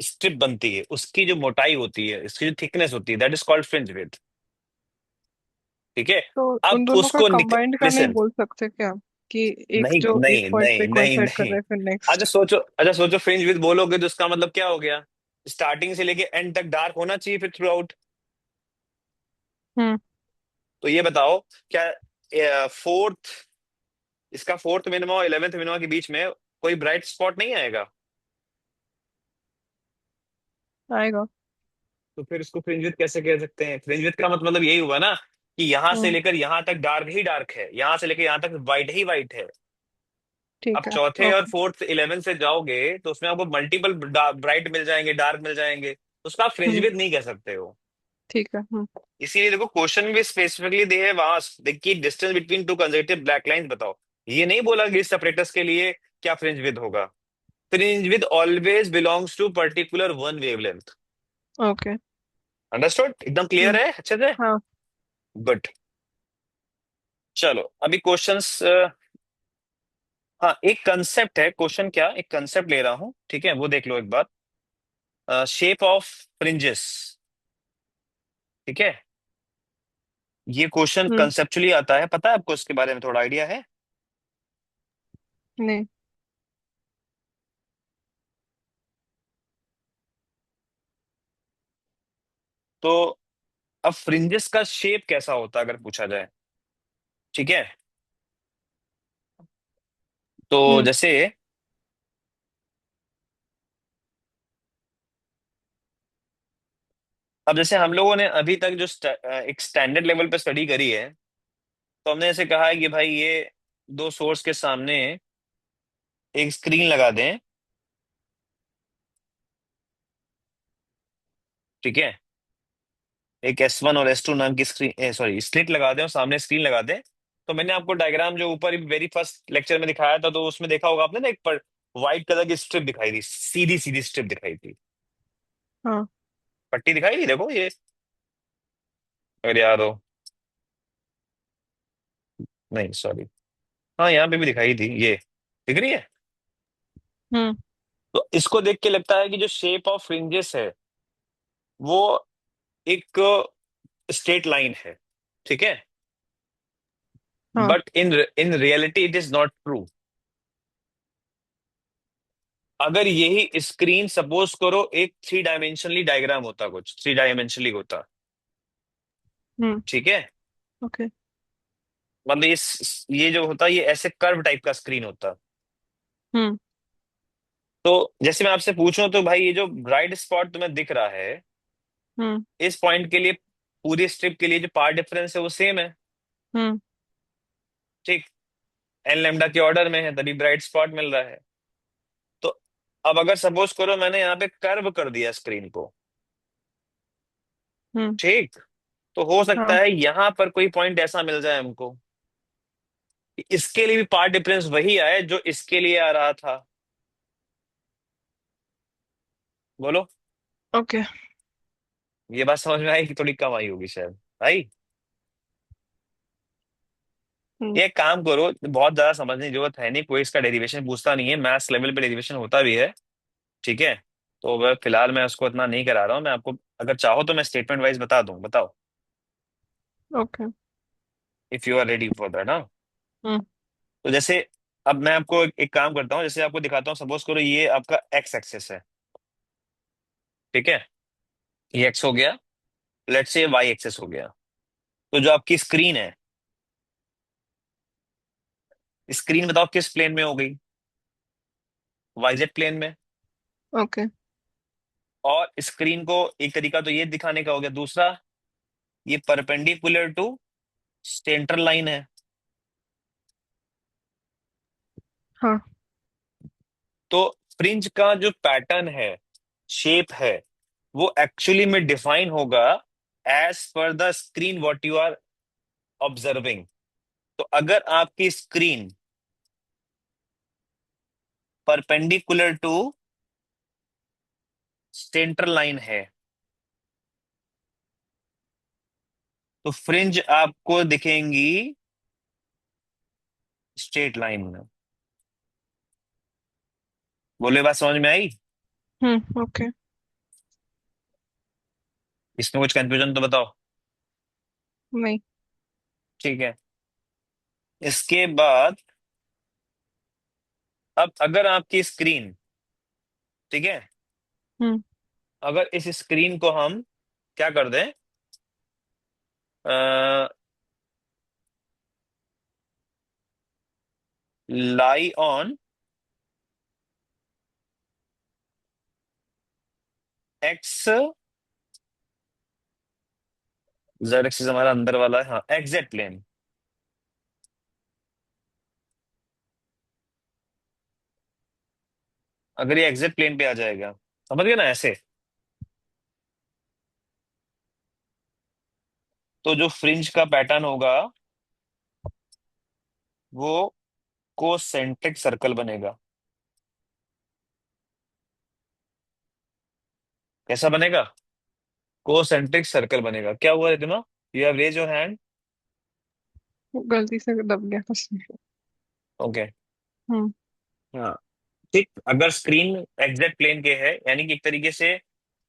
स्ट्रिप बनती है उसकी जो मोटाई होती है, इसकी जो थिकनेस होती है, that is called fringe width, ठीक है। तो अब उन दोनों का उसको कंबाइंड का नहीं लिसन, बोल सकते क्या, कि एक नहीं जो एक नहीं पॉइंट पे नहीं नहीं कोइंसाइड कर नहीं। रहे हैं फिर अच्छा नेक्स्ट? सोचो, अच्छा सोचो, फ्रिंज विड्थ बोलोगे तो इसका मतलब क्या हो गया, स्टार्टिंग से लेके एंड तक डार्क होना चाहिए फिर थ्रू आउट। हम्म। तो ये बताओ, क्या फोर्थ, इसका फोर्थ मिनिमा और 11th मिनिमा के बीच में कोई ब्राइट स्पॉट नहीं आएगा? आएगा। तो फिर इसको फ्रिंज विड्थ कैसे कह सकते हैं? फ्रिंज विड्थ का मतलब यही हुआ ना कि यहां से हम्म। लेकर यहां तक डार्क ही डार्क है, यहां से लेकर यहां तक वाइट ही वाइट है। अब ठीक है। चौथे और ओके। फोर्थ 11 से जाओगे तो उसमें आपको मल्टीपल ब्राइट मिल जाएंगे, डार्क मिल जाएंगे, तो उसका आप फ्रिंज हम्म। विड्थ नहीं कह सकते हो। ठीक है। इसीलिए देखो क्वेश्चन भी स्पेसिफिकली दे है वहां, देखिए distance between two consecutive black lines बताओ। ये नहीं बोला कि सेपरेटर्स के लिए क्या फ्रिंज विड्थ होगा। Fringe width always belongs to particular one wavelength. Okay. Understood, एकदम क्लियर हम्म। है अच्छे से। हाँ। गुड। चलो अभी क्वेश्चंस, हाँ एक कंसेप्ट है, क्वेश्चन क्या, एक कंसेप्ट ले रहा हूँ, ठीक है, वो देख लो एक बार। शेप ऑफ फ्रिंजेस, ठीक है। ये क्वेश्चन हम्म। कंसेप्चुअली आता है, पता है आपको इसके बारे में थोड़ा आइडिया है? नहीं। तो अब फ्रिंजेस का शेप कैसा होता है अगर पूछा जाए, ठीक है। तो हम्म जैसे, अब जैसे हम लोगों ने अभी तक जो एक स्टैंडर्ड लेवल पे स्टडी करी है, तो हमने ऐसे कहा है कि भाई ये दो सोर्स के सामने एक स्क्रीन लगा दें, ठीक है। एक S1 और S2 नाम की स्क्रीन, सॉरी स्लिट लगा दें और सामने स्क्रीन लगा दें। तो मैंने आपको डायग्राम जो ऊपर वेरी फर्स्ट लेक्चर में दिखाया था, तो उसमें देखा होगा आपने ना, एक पर व्हाइट कलर की स्ट्रिप दिखाई थी, सीधी सीधी स्ट्रिप दिखाई थी, हाँ। पट्टी दिखाई थी, देखो ये, अगर याद हो। नहीं सॉरी, हाँ यहाँ पे भी दिखाई थी, ये दिख रही है। हम्म। तो इसको देख के लगता है कि जो शेप ऑफ फ्रिंजेस है वो एक स्ट्रेट लाइन है, ठीक है। हाँ। But in reality it is not true. अगर यही स्क्रीन सपोज करो एक थ्री डायमेंशनली डायग्राम होता, कुछ थ्री डायमेंशनली होता, हम्म। ठीक है। ओके। मतलब ये जो होता, ये ऐसे कर्व टाइप का स्क्रीन होता। हम्म तो जैसे मैं आपसे पूछूं तो भाई ये जो ब्राइट स्पॉट तुम्हें दिख रहा है, हम्म। इस पॉइंट के लिए पूरी स्ट्रिप के लिए जो पार्ट डिफरेंस है वो सेम है। हम्म। ठीक। एन लेमडा के ऑर्डर में है, तभी ब्राइट स्पॉट मिल रहा है। तो अब अगर सपोज करो मैंने यहाँ पे कर्व कर दिया स्क्रीन को, हम्म। ठीक, तो हो सकता हाँ। है यहाँ पर कोई पॉइंट ऐसा मिल जाए हमको कि इसके लिए भी पार्ट डिफरेंस वही आए जो इसके लिए आ रहा था। बोलो। ओके। ये बात समझ में आई कि थोड़ी कम आई होगी शायद। भाई हम्म। ये काम करो, बहुत ज्यादा समझने की जरूरत है नहीं, कोई इसका डेरिवेशन पूछता नहीं है, मैथ्स लेवल पे डेरिवेशन होता भी है। ठीक है। तो फिलहाल मैं उसको इतना नहीं करा रहा हूँ, मैं आपको अगर चाहो तो मैं स्टेटमेंट वाइज बता दूं, बताओ। Okay. If you are ready for that, हाँ। हम्म। तो जैसे अब मैं आपको एक काम करता हूँ, जैसे आपको दिखाता हूँ, सपोज करो ये आपका एक्स एक्सेस है। ठीक है। ये एक्स हो गया। लेट्स से वाई एक्सेस हो गया। तो जो आपकी स्क्रीन है, स्क्रीन बताओ किस प्लेन में हो गई? वाईजेड प्लेन में। ओके। और स्क्रीन को एक तरीका तो ये दिखाने का हो गया, दूसरा ये परपेंडिकुलर टू सेंट्रल लाइन है। हाँ। तो फ्रिंज का जो पैटर्न है, शेप है, वो एक्चुअली में डिफाइन होगा as per the screen what you are observing. तो अगर आपकी screen perpendicular to central line है, तो फ्रिंज आपको दिखेंगी स्ट्रेट लाइन में। बोले बात समझ में आई? ओके। इसमें कुछ कंफ्यूजन तो बताओ। नहीं। ठीक है। इसके बाद अब अगर आपकी स्क्रीन, ठीक है, हम्म। अगर इस स्क्रीन को हम क्या कर दें, lie on x, Z axis हमारा अंदर वाला है, हाँ, एक्जेक्ट प्लेन। अगर ये एग्जैक्ट प्लेन पे आ जाएगा, समझ गए ना ऐसे, तो जो फ्रिंज का पैटर्न होगा वो कोसेंट्रिक सर्कल बनेगा। कैसा बनेगा? कोसेंट्रिक सर्कल बनेगा। क्या हुआ Ritima? You have raise your hand. गलती से दब गया उसमें। ओके। हम्म। हाँ। ठीक, अगर स्क्रीन एग्जैक्ट प्लेन के है, यानी कि एक तरीके से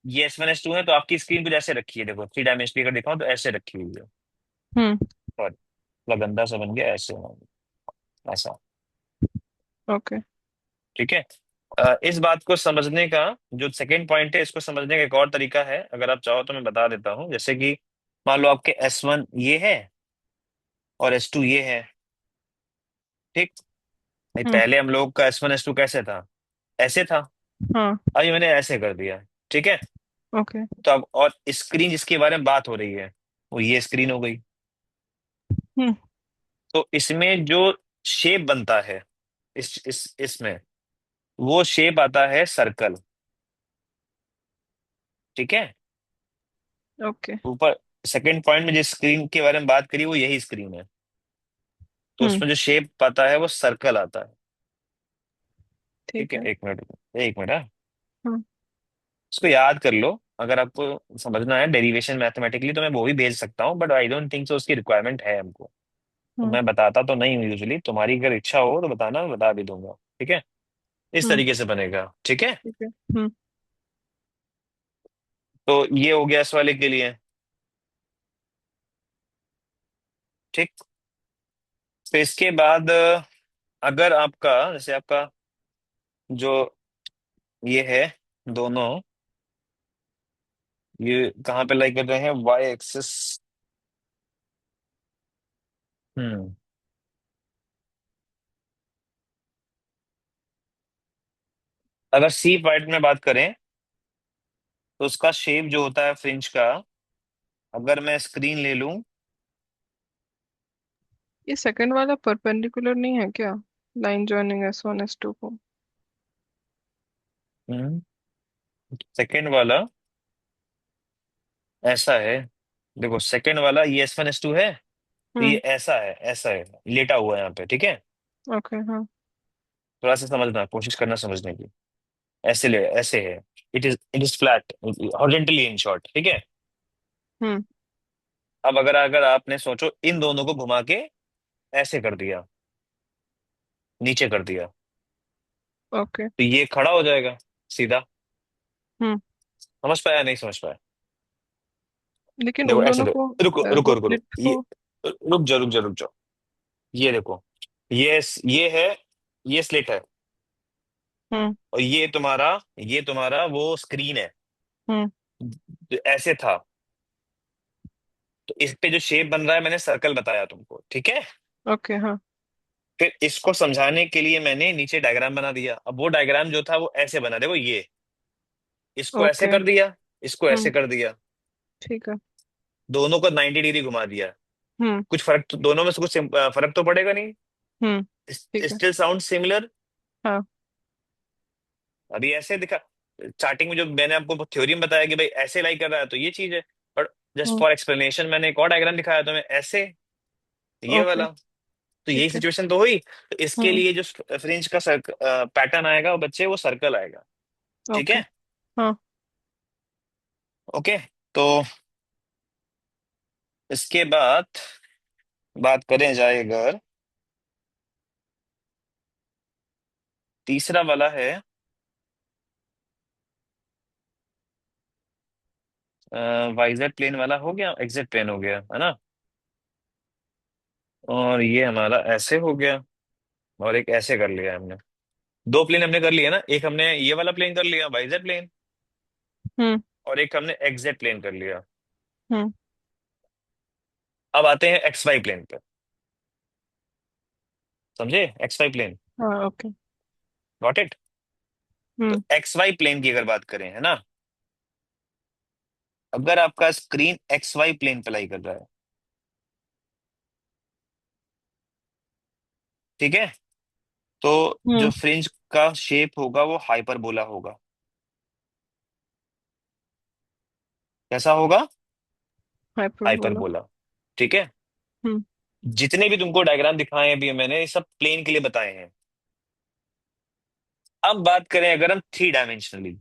ये S1 S2 है, तो आपकी स्क्रीन कुछ ऐसे रखी है, देखो 3 डायमेंशनल का दिखाऊं तो ऐसे रखी हुई है। हम्म। सॉरी, थोड़ा गंदा सा बन गया, ऐसे ऐसा। ओके। ठीक है। इस बात को समझने का जो सेकंड पॉइंट है, इसको समझने का एक और तरीका है, अगर आप चाहो तो मैं बता देता हूँ। जैसे कि मान लो आपके S1 ये है और S2 ये है। ठीक। नहीं, हम्म। पहले हम लोग का S1 S2 कैसे था? ऐसे था। हाँ। अब ये मैंने ऐसे कर दिया। ठीक है। ओके। तो अब और स्क्रीन जिसके बारे में बात हो रही है वो ये स्क्रीन हो गई। हम्म। तो इसमें जो शेप बनता है, इस इसमें वो शेप आता है सर्कल। ठीक है। ओके। ऊपर सेकंड पॉइंट में जिस स्क्रीन के बारे में बात करी वो यही स्क्रीन है। तो हम्म। उसमें जो शेप आता है वो सर्कल आता है। ठीक ठीक है, है। एक मिनट, एक मिनट, हाँ। हम्म। इसको याद कर लो, अगर आपको समझना है डेरिवेशन मैथमेटिकली तो मैं वो भी भेज सकता हूँ, but I don't think so उसकी रिक्वायरमेंट है हमको। तो हम्म। मैं बताता तो नहीं हूँ यूजुअली, तुम्हारी अगर इच्छा हो तो बताना, मैं बता भी दूंगा। ठीक है। इस हम्म। तरीके से बनेगा। ठीक है। ठीक है। हम्म। तो ये हो गया इस वाले के लिए। ठीक। तो इसके बाद अगर आपका, जैसे आपका जो ये है दोनों, ये कहाँ पे लाई कर रहे हैं, वाई एक्सिस। हम्म। अगर सी पॉइंट में बात करें तो उसका शेप जो होता है फ्रिंज का, अगर मैं स्क्रीन ले लूं। ये सेकंड वाला परपेंडिकुलर नहीं है क्या, लाइन जॉइनिंग S1 S2 को? सेकेंड वाला ऐसा है। देखो सेकेंड वाला ये S1 S2 है, तो ये हम्म। ऐसा है, ऐसा है, लेटा हुआ है यहाँ पे, ठीक है। ओके, हाँ। थोड़ा सा समझना, कोशिश करना समझने की। ऐसे ले, ऐसे है। It is flat horizontally in short, ठीक है। हम्म। अब अगर अगर आपने सोचो इन दोनों को घुमा के ऐसे कर दिया, नीचे कर दिया, ओके। तो ये खड़ा हो जाएगा सीधा। हम्म। समझ पाया नहीं समझ पाया? लेकिन देखो उन ऐसे दोनों देखो, को रुको रुको वो रुको रुको क्लिप ये, को। रुक जाओ रुक जाओ रुक जाओ। ये देखो, ये है, ये स्लेट है, हम्म। और ये तुम्हारा वो स्क्रीन है। हम्म। तो ऐसे था, तो इस पे जो शेप बन रहा है मैंने सर्कल बताया तुमको, ठीक है। ओके, हाँ। फिर इसको समझाने के लिए मैंने नीचे डायग्राम बना दिया। अब वो डायग्राम जो था वो ऐसे बना, देखो ये, इसको ऐसे ओके। कर दिया, इसको हम्म। ऐसे कर दिया, ठीक है। दोनों को 90 डिग्री घुमा दिया। हम्म। कुछ फर्क तो दोनों में से कुछ फर्क तो पड़ेगा नहीं। हम्म। ठीक है। Still sound similar. हाँ। अभी ऐसे दिखा, स्टार्टिंग में जो मैंने आपको थ्योरी में बताया कि भाई ऐसे लाई कर रहा है तो ये चीज है। But just hmm. For explanation मैंने एक और डायग्राम दिखाया तुम्हें ऐसे, ये ओके। वाला। तो यही ठीक है। सिचुएशन तो हुई, तो इसके हम्म। लिए जो फ्रिंज का पैटर्न आएगा वो बच्चे, वो सर्कल आएगा, ठीक ओके। है। हाँ। ओके। तो इसके बाद बात करें जाए अगर, तीसरा वाला है, वाइजर प्लेन वाला हो गया, एग्जेक्ट प्लेन हो गया है ना। और ये हमारा ऐसे हो गया, और एक ऐसे कर लिया हमने। दो प्लेन हमने कर लिया ना, एक हमने ये वाला प्लेन कर लिया वाइजर प्लेन, हम्म। और एक हमने एग्जेक्ट प्लेन कर लिया। हम्म। अब आते हैं एक्स वाई प्लेन पे। समझे एक्स वाई प्लेन? हाँ। ओके। Got it? तो हम्म। एक्स वाई प्लेन की अगर बात करें, है ना, अगर आपका स्क्रीन एक्स वाई प्लेन पे लाई कर रहा है, ठीक है, तो जो हम्म। फ्रिंज का शेप होगा वो हाइपरबोला होगा। कैसा होगा? हाइपर बोला। हाइपरबोला, ठीक है। हम्म। जितने भी तुमको डायग्राम दिखाए हैं अभी मैंने, ये सब प्लेन के लिए बताए हैं। अब बात करें अगर हम थ्री डायमेंशनली,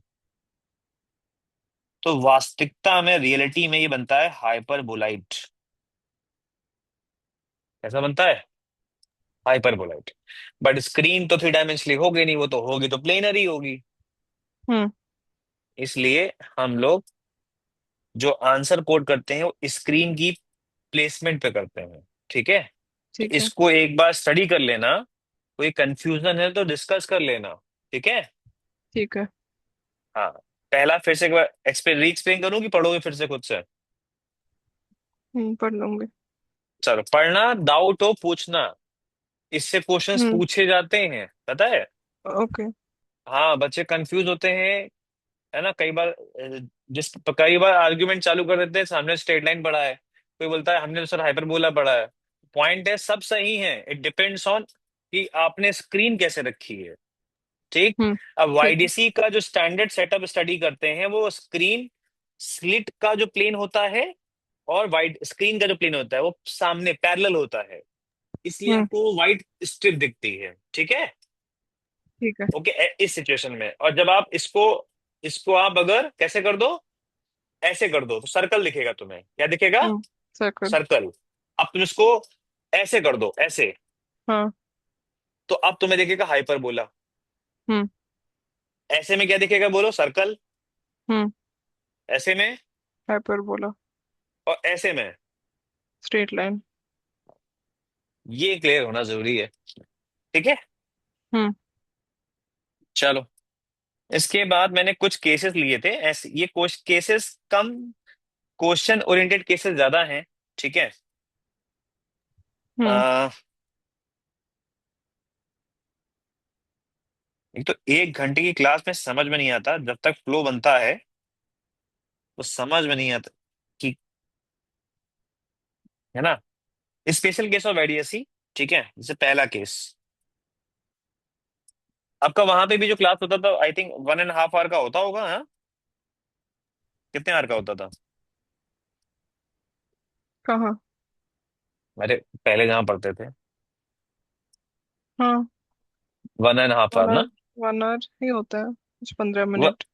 तो वास्तविकता में, रियलिटी में ये बनता है हाइपरबोलाइट। कैसा बनता है? हाइपरबोलाइट। बट स्क्रीन तो थ्री डायमेंशनली होगी नहीं, वो तो होगी तो प्लेनर ही होगी। हम्म। इसलिए हम लोग जो आंसर कोड करते हैं वो स्क्रीन की प्लेसमेंट पे करते हैं, ठीक है। तो ठीक है। इसको एक बार स्टडी कर लेना, कोई कंफ्यूजन है तो डिस्कस कर लेना, ठीक है। ठीक है। हाँ, पहला फिर से एक बार एक्सप्लेन, री एक्सप्लेन करूँ कि पढ़ोगे फिर से खुद से? पढ़ लूंगी। चलो, पढ़ना, डाउट हो पूछना, इससे क्वेश्चंस हम्म। पूछे जाते हैं, पता है। ओके। हाँ, बच्चे कंफ्यूज होते हैं, है ना, कई बार कई बार आर्ग्यूमेंट चालू कर देते हैं, सामने स्ट्रेट लाइन पढ़ा है, कोई बोलता है हमने तो सर हाइपरबोला पढ़ा है। पॉइंट है, सब सही है, इट डिपेंड्स ऑन कि आपने स्क्रीन कैसे रखी है, ठीक। अब ठीक है। वाईडीसी का जो स्टैंडर्ड सेटअप स्टडी करते हैं वो स्क्रीन स्लिट का जो प्लेन होता है, और वाइड स्क्रीन का जो प्लेन होता है वो सामने पैरेलल होता है, इसलिए हम्म। आपको वाइट स्ट्रिप दिखती है, ठीक है। ठीक है। ओके, इस सिचुएशन में, और जब आप इसको इसको आप अगर कैसे कर दो, ऐसे कर दो, तो सर्कल दिखेगा तुम्हें, क्या दिखेगा? सर्कल। सर्कल। अब तुम इसको ऐसे कर दो, ऐसे, हाँ। तो अब तुम्हें दिखेगा हाइपरबोला। हम्म। ऐसे में क्या दिखेगा बोलो? सर्कल। हम्म। ऐसे में, हाइपर बोला। और ऐसे में। Straight line. ये क्लियर होना जरूरी है, ठीक है। हम्म। चलो, इसके बाद मैंने कुछ केसेस लिए थे ऐसे, ये केसेस कम, क्वेश्चन ओरिएंटेड केसेस ज्यादा हैं, ठीक है। हम्म। आ, एक तो 1 घंटे की क्लास में समझ में नहीं आता जब तक फ्लो बनता है, तो समझ में नहीं आता कि, है ना। स्पेशल केस ऑफ एडीएसी, ठीक है, जैसे पहला केस, आपका वहां पे भी जो क्लास होता था आई थिंक 1.5 आवर का होता होगा, हाँ? कितने आवर का होता था? कहाँ? अरे पहले जहाँ पढ़ते थे, हाँ, 1.5 आवर वन ना। आवर, 1 आवर ही होता है, कुछ 15 मिनट।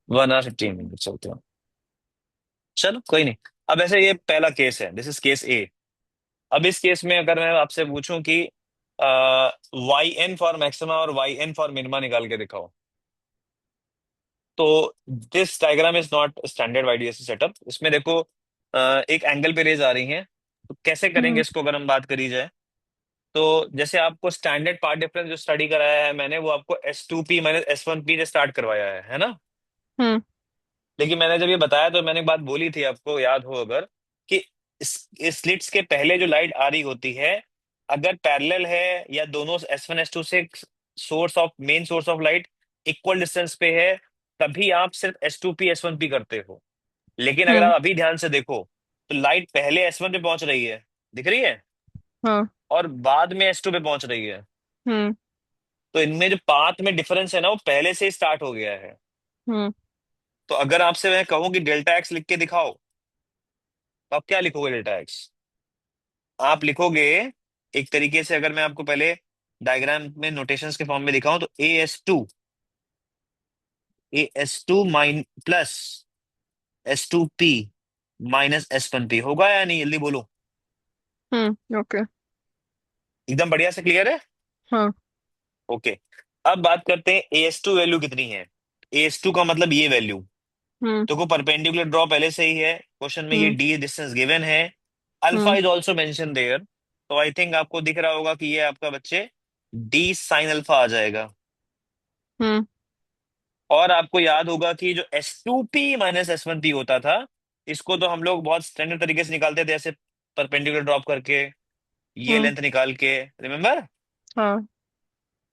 1 hour 15 minutes चलते हैं। चलो कोई नहीं। अब ऐसे ये पहला केस है, दिस इज केस ए। अब इस केस में अगर मैं आपसे पूछूं कि वाई एन फॉर मैक्सिमा और वाई एन फॉर मिनिमा निकाल के दिखाओ, तो this diagram is not standard YDSE setup. इसमें देखो एक एंगल पे रेज आ रही हैं, तो कैसे करेंगे हम्म। इसको अगर हम बात करी जाए। तो जैसे आपको स्टैंडर्ड पार्ट डिफरेंस जो स्टडी कराया है मैंने, वो आपको S2P - S1P से स्टार्ट करवाया है ना। हम्म। लेकिन मैंने जब ये बताया तो मैंने एक बात बोली थी, आपको याद हो अगर, कि इस स्लिट्स के पहले जो लाइट आ रही होती है, अगर पैरेलल है या दोनों S1 S2 से main source of light equal distance पे है, तभी आप सिर्फ S2P - S1P करते हो। लेकिन अगर हम्म। आप अभी ध्यान से देखो, तो लाइट पहले S1 पे पहुंच रही है, दिख रही है, हाँ। और बाद में S2 पे पहुंच रही है। हम्म। तो इनमें जो पाथ में डिफरेंस है ना, वो पहले से ही स्टार्ट हो गया है। हम्म। तो अगर आपसे मैं कहूँ कि डेल्टा एक्स लिख के दिखाओ, तो आप क्या लिखोगे डेल्टा एक्स? आप लिखोगे एक तरीके से, अगर मैं आपको पहले डायग्राम में नोटेशंस के फॉर्म में दिखाऊं, तो ए एस टू माइन प्लस S2P -S1P होगा या नहीं, जल्दी बोलो। ओके। एकदम बढ़िया से क्लियर है। हाँ। ओके। अब बात करते हैं AS2 वैल्यू कितनी है। AS2 का मतलब ये वैल्यू, हम्म। तो को परपेंडिकुलर ड्रॉ पहले से ही है क्वेश्चन में, ये हम्म। डी डिस्टेंस गिवन है। Alpha hmm. Is also mention there, तो आई थिंक आपको दिख रहा होगा कि ये आपका बच्चे D साइन अल्फा आ जाएगा। हम्म। और आपको याद होगा कि जो S2P - S1P होता था, इसको तो हम लोग बहुत स्टैंडर्ड तरीके से निकालते थे, ऐसे परपेंडिकुलर ड्रॉप करके, ये हम्म। लेंथ निकाल के, रिमेम्बर। हाँ।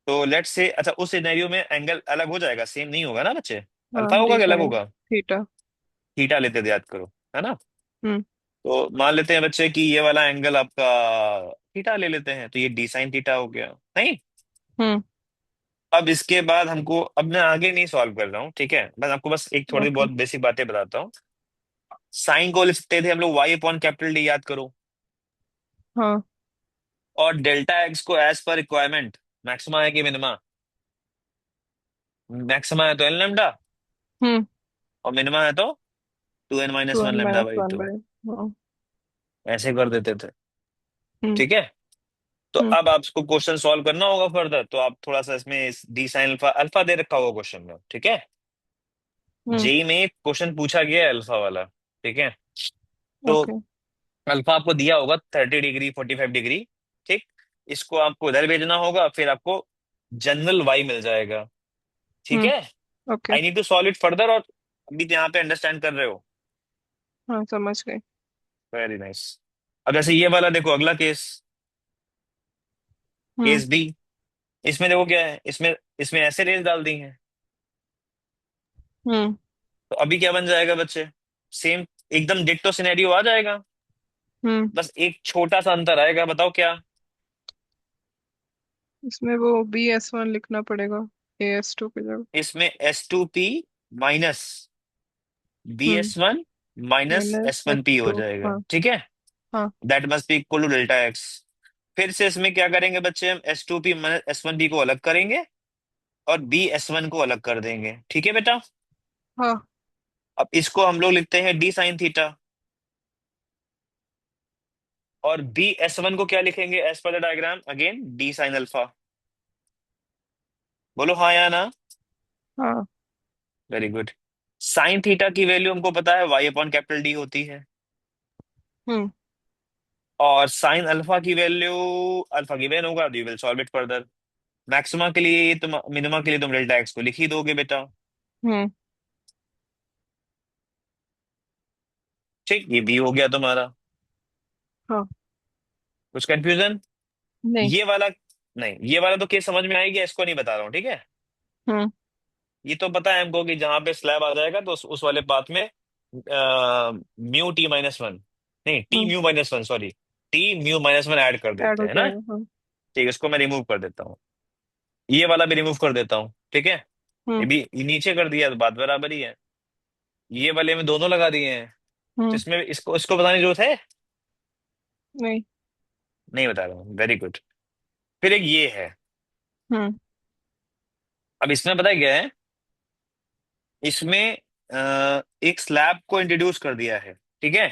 तो लेट्स से, अच्छा उस सिनेरियो में एंगल अलग हो जाएगा, सेम नहीं होगा ना बच्चे। हाँ, अल्फा होगा डी कि अलग साइन होगा? थीटा। थीटा लेते थे, याद करो, है ना। हम्म। तो मान लेते हैं बच्चे कि ये वाला एंगल आपका थीटा ले लेते हैं, तो ये डी साइन थीटा हो गया, नहीं। हम्म। अब इसके बाद हमको, अब मैं आगे नहीं सॉल्व कर रहा हूँ, ठीक है, बस आपको बस एक थोड़ी ओके। बहुत बेसिक बातें बताता हूँ। साइन को लिखते थे हम लोग Y/कैपिटल D, याद करो। हाँ। और डेल्टा एक्स को एज पर रिक्वायरमेंट, मैक्सिमा है कि मिनिमा? मैक्सिमा है तो N लैम्डा, हम्म। और मिनिमा है तो 2n - 1 2 n lambda minus by one 2। By. हाँ। ऐसे कर देते थे, हम्म। ठीक है। तो हम्म। अब आपको क्वेश्चन सॉल्व करना होगा फर्दर, तो आप थोड़ा सा इसमें डी साइन अल्फा, अल्फा दे रखा होगा क्वेश्चन में, ठीक है। हम्म। जेई में क्वेश्चन पूछा गया है अल्फा वाला, ठीक है। तो ओके। अल्फा आपको दिया होगा 30 डिग्री, 45 डिग्री, ठीक। इसको आपको उधर भेजना होगा, फिर आपको जनरल वाई मिल जाएगा, ठीक हम्म। है। Okay. I need to solve it further, और अभी तो यहाँ पे अंडरस्टैंड कर रहे हो? हाँ, समझ गई। Very nice. अब जैसे ये वाला देखो, अगला केस, हम्म। Case B. इसमें देखो क्या है, इसमें इसमें ऐसे रेंज डाल दी है। हम्म। तो अभी क्या बन जाएगा बच्चे, सेम एकदम डिट्टो सिनेरियो आ जाएगा। हम्म। बस एक छोटा सा अंतर आएगा, बताओ क्या। इसमें वो BS1 लिखना पड़ेगा, AS2 की जगह। इसमें S2P minus B hmm. S one minus minus S one S P हो टू जाएगा, हाँ। ठीक है। हाँ। That must be equal to delta X. फिर से इसमें क्या करेंगे बच्चे, हम S2P माइनस S1P को अलग करेंगे, और BS1 को अलग कर देंगे, ठीक है बेटा। हाँ। अब इसको हम लोग लिखते हैं D साइन थीटा, और BS1 को क्या लिखेंगे as per the diagram, again D sine alpha. बोलो हाँ या ना। हाँ। Very good. साइन थीटा की वैल्यू हमको पता है Y/कैपिटल D होती है, हम्म। और साइन अल्फा की वैल्यू, अल्फा गिवन होगा, you will solve it further. Maxima के लिए तुम, मिनिमा के लिए तुम डेल्टा एक्स को लिख ही दोगे बेटा, हम्म। ठीक। ये भी हो गया तुम्हारा। हाँ। कुछ कंफ्यूजन? नहीं। ये वाला, नहीं ये वाला तो केस समझ में आएगी, इसको नहीं बता रहा हूँ, ठीक है। हम्म। ये तो पता है हमको कि जहां पे स्लैब आ जाएगा तो उस वाले पाथ में म्यू टी माइनस वन, नहीं T hmm. Mu minus one, sorry, T mu minus one add कर ऐड देते हो हैं ना। जाएगा, हाँ। ठीक है, इसको मैं रिमूव कर देता हूँ, ये वाला भी रिमूव कर देता हूँ, ठीक है। ये हम्म। भी नीचे कर दिया तो बात बराबर ही है। ये वाले में दोनों लगा दिए हैं, तो हम्म। इसमें इसको इसको बताने की जरूरत है? नहीं। नहीं बता रहा हूँ, वेरी गुड। फिर एक ये है। हम्म। अब इसमें पता है क्या है, इसमें एक स्लैब को इंट्रोड्यूस कर दिया है, ठीक है।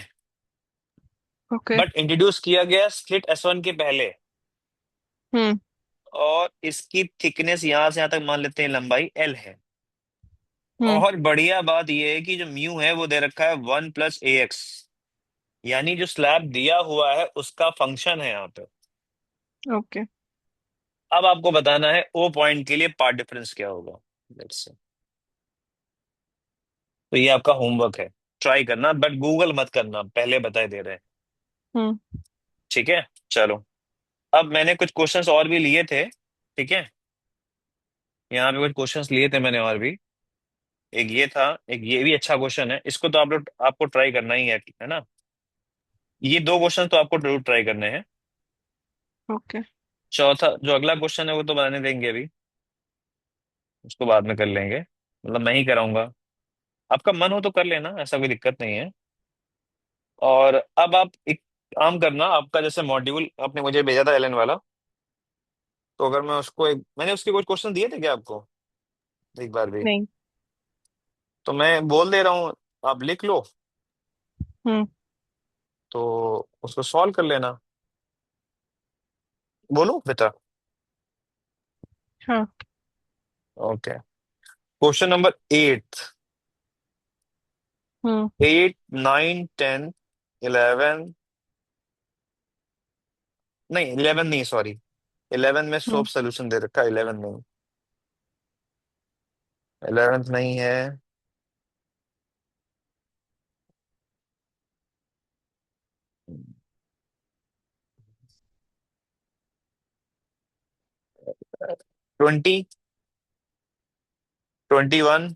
ओके। बट इंट्रोड्यूस किया गया स्लिट S1 के पहले, हम्म। और इसकी थिकनेस यहां से यहां तक मान लेते हैं लंबाई L है। हम्म। और बढ़िया बात यह है कि जो म्यू है वो दे रखा है 1 + AX, यानी जो स्लैब दिया हुआ है उसका फंक्शन है यहाँ पे। ओके। अब आपको बताना है ओ पॉइंट के लिए पार्ट डिफरेंस क्या होगा, लेट्स से। तो ये आपका होमवर्क है, ट्राई करना, बट गूगल मत करना, पहले बताए दे रहे हैं। हम्म। ठीक है, चलो। अब मैंने कुछ क्वेश्चंस और भी लिए थे, ठीक है। यहाँ पे कुछ क्वेश्चंस लिए थे मैंने और भी। एक ये था, एक ये भी अच्छा क्वेश्चन है, इसको तो आप लोग आपको ट्राई करना ही है ना। ये दो क्वेश्चन तो आपको जरूर ट्राई करने हैं। ओके। चौथा जो अगला क्वेश्चन है वो तो बनाने देंगे अभी, उसको बाद में कर लेंगे, मतलब मैं ही कराऊंगा। आपका मन हो तो कर लेना, ऐसा कोई दिक्कत नहीं है। और अब आप एक काम करना, आपका जैसे मॉड्यूल आपने मुझे भेजा था एलन वाला, तो अगर मैं उसको एक, मैंने उसके कुछ क्वेश्चन दिए थे क्या आपको एक बार भी? नहीं। तो मैं बोल दे रहा हूँ, आप लिख लो, हम्म। तो उसको सॉल्व कर लेना। बोलो बेटा। हाँ। ओके, क्वेश्चन नंबर 8, हम्म। 8, 9, 10, 11, नहीं 11 नहीं, सॉरी, 11 में हम्म। सोप सोल्यूशन दे रखा है, 11 नहीं, 11th नहीं है। 20, 21,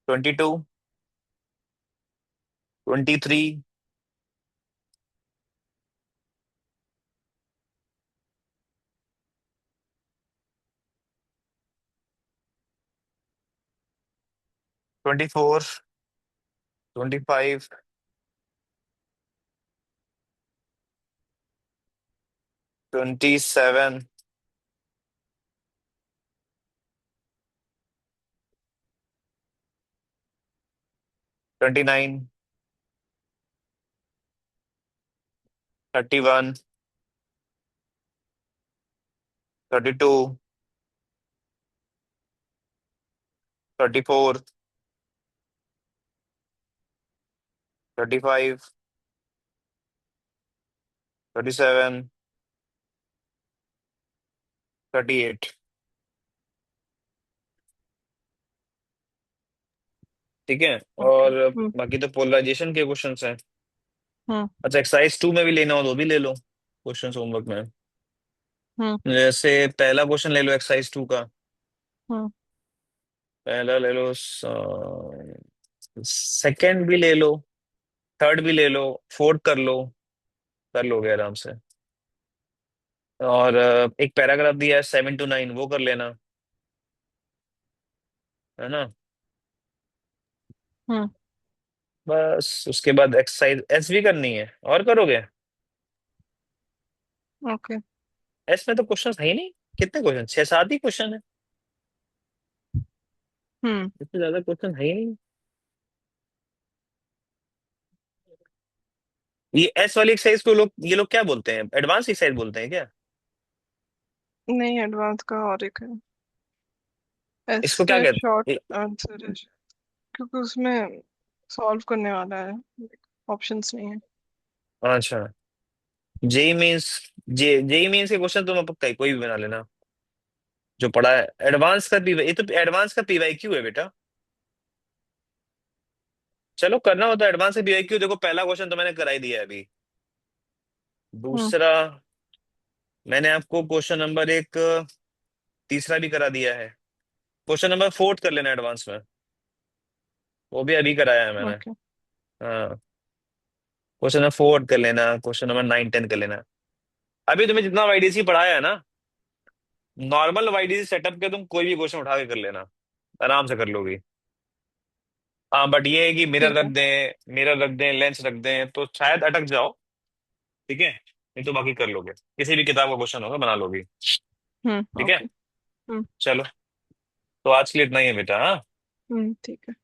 22, 23, 24, 25, 27, 29, 31, 32, 34, 35, 37, 38, ठीक है। ओके। और बाकी तो पोलराइजेशन के क्वेश्चंस हैं। हम्म। अच्छा, एक्सरसाइज 2 में भी लेना हो तो भी ले लो क्वेश्चन होमवर्क में। हम्म। जैसे पहला क्वेश्चन ले लो एक्सरसाइज 2 का, हम्म। पहला ले लो, सेकंड भी ले लो, थर्ड भी ले लो, फोर्थ कर लोगे आराम से। और एक पैराग्राफ दिया है 7 to 9, वो कर लेना, है ना। हम्म। बस उसके बाद एक्सरसाइज एस भी करनी है, और करोगे? ओके। एस में तो क्वेश्चन है ही नहीं, कितने क्वेश्चन, 6-7 ही क्वेश्चन है, हम्म। इससे ज्यादा क्वेश्चन है ही नहीं। ये एस वाली एक्सरसाइज को लोग, ये लोग क्या बोलते हैं, एडवांस एक्सरसाइज बोलते हैं क्या? नहीं, एडवांस का और एक है। एस इसको क्या है कहते शॉर्ट आंसर है, क्योंकि उसमें सॉल्व करने वाला है, ऑप्शंस नहीं है। अच्छा, जेई मीन्स, जेई मीन्स के क्वेश्चन तो मैं पक्का ही कोई भी बना लेना जो पढ़ा है। एडवांस का पीवाई, ये तो एडवांस का पीवाई क्यू है बेटा। चलो करना होता है एडवांस का पीवाई क्यू, देखो पहला क्वेश्चन तो मैंने करा ही दिया है अभी। हम्म। दूसरा मैंने आपको क्वेश्चन नंबर एक, तीसरा भी करा दिया है। क्वेश्चन नंबर 4 कर लेना एडवांस में। वो भी अभी कराया है मैंने। ओके। हाँ। क्वेश्चन नंबर 4 कर लेना, क्वेश्चन नंबर 9 10 कर लेना। अभी तुम्हें जितना वाईडीसी पढ़ाया है ना, नॉर्मल वाईडीसी सेटअप के तुम कोई भी क्वेश्चन उठा के कर लेना, आराम से कर लोगी। हाँ बट ये है कि मिरर ठीक रख है। दें, मिरर रख दें, लेंस रख दें तो शायद अटक जाओ। ठीक है, नहीं तो बाकी कर लोगे, किसी भी किताब का क्वेश्चन होगा बना लोगी। ठीक है। ओके। हम्म। चलो, तो आज के लिए इतना ही है बेटा, हाँ। ठीक है।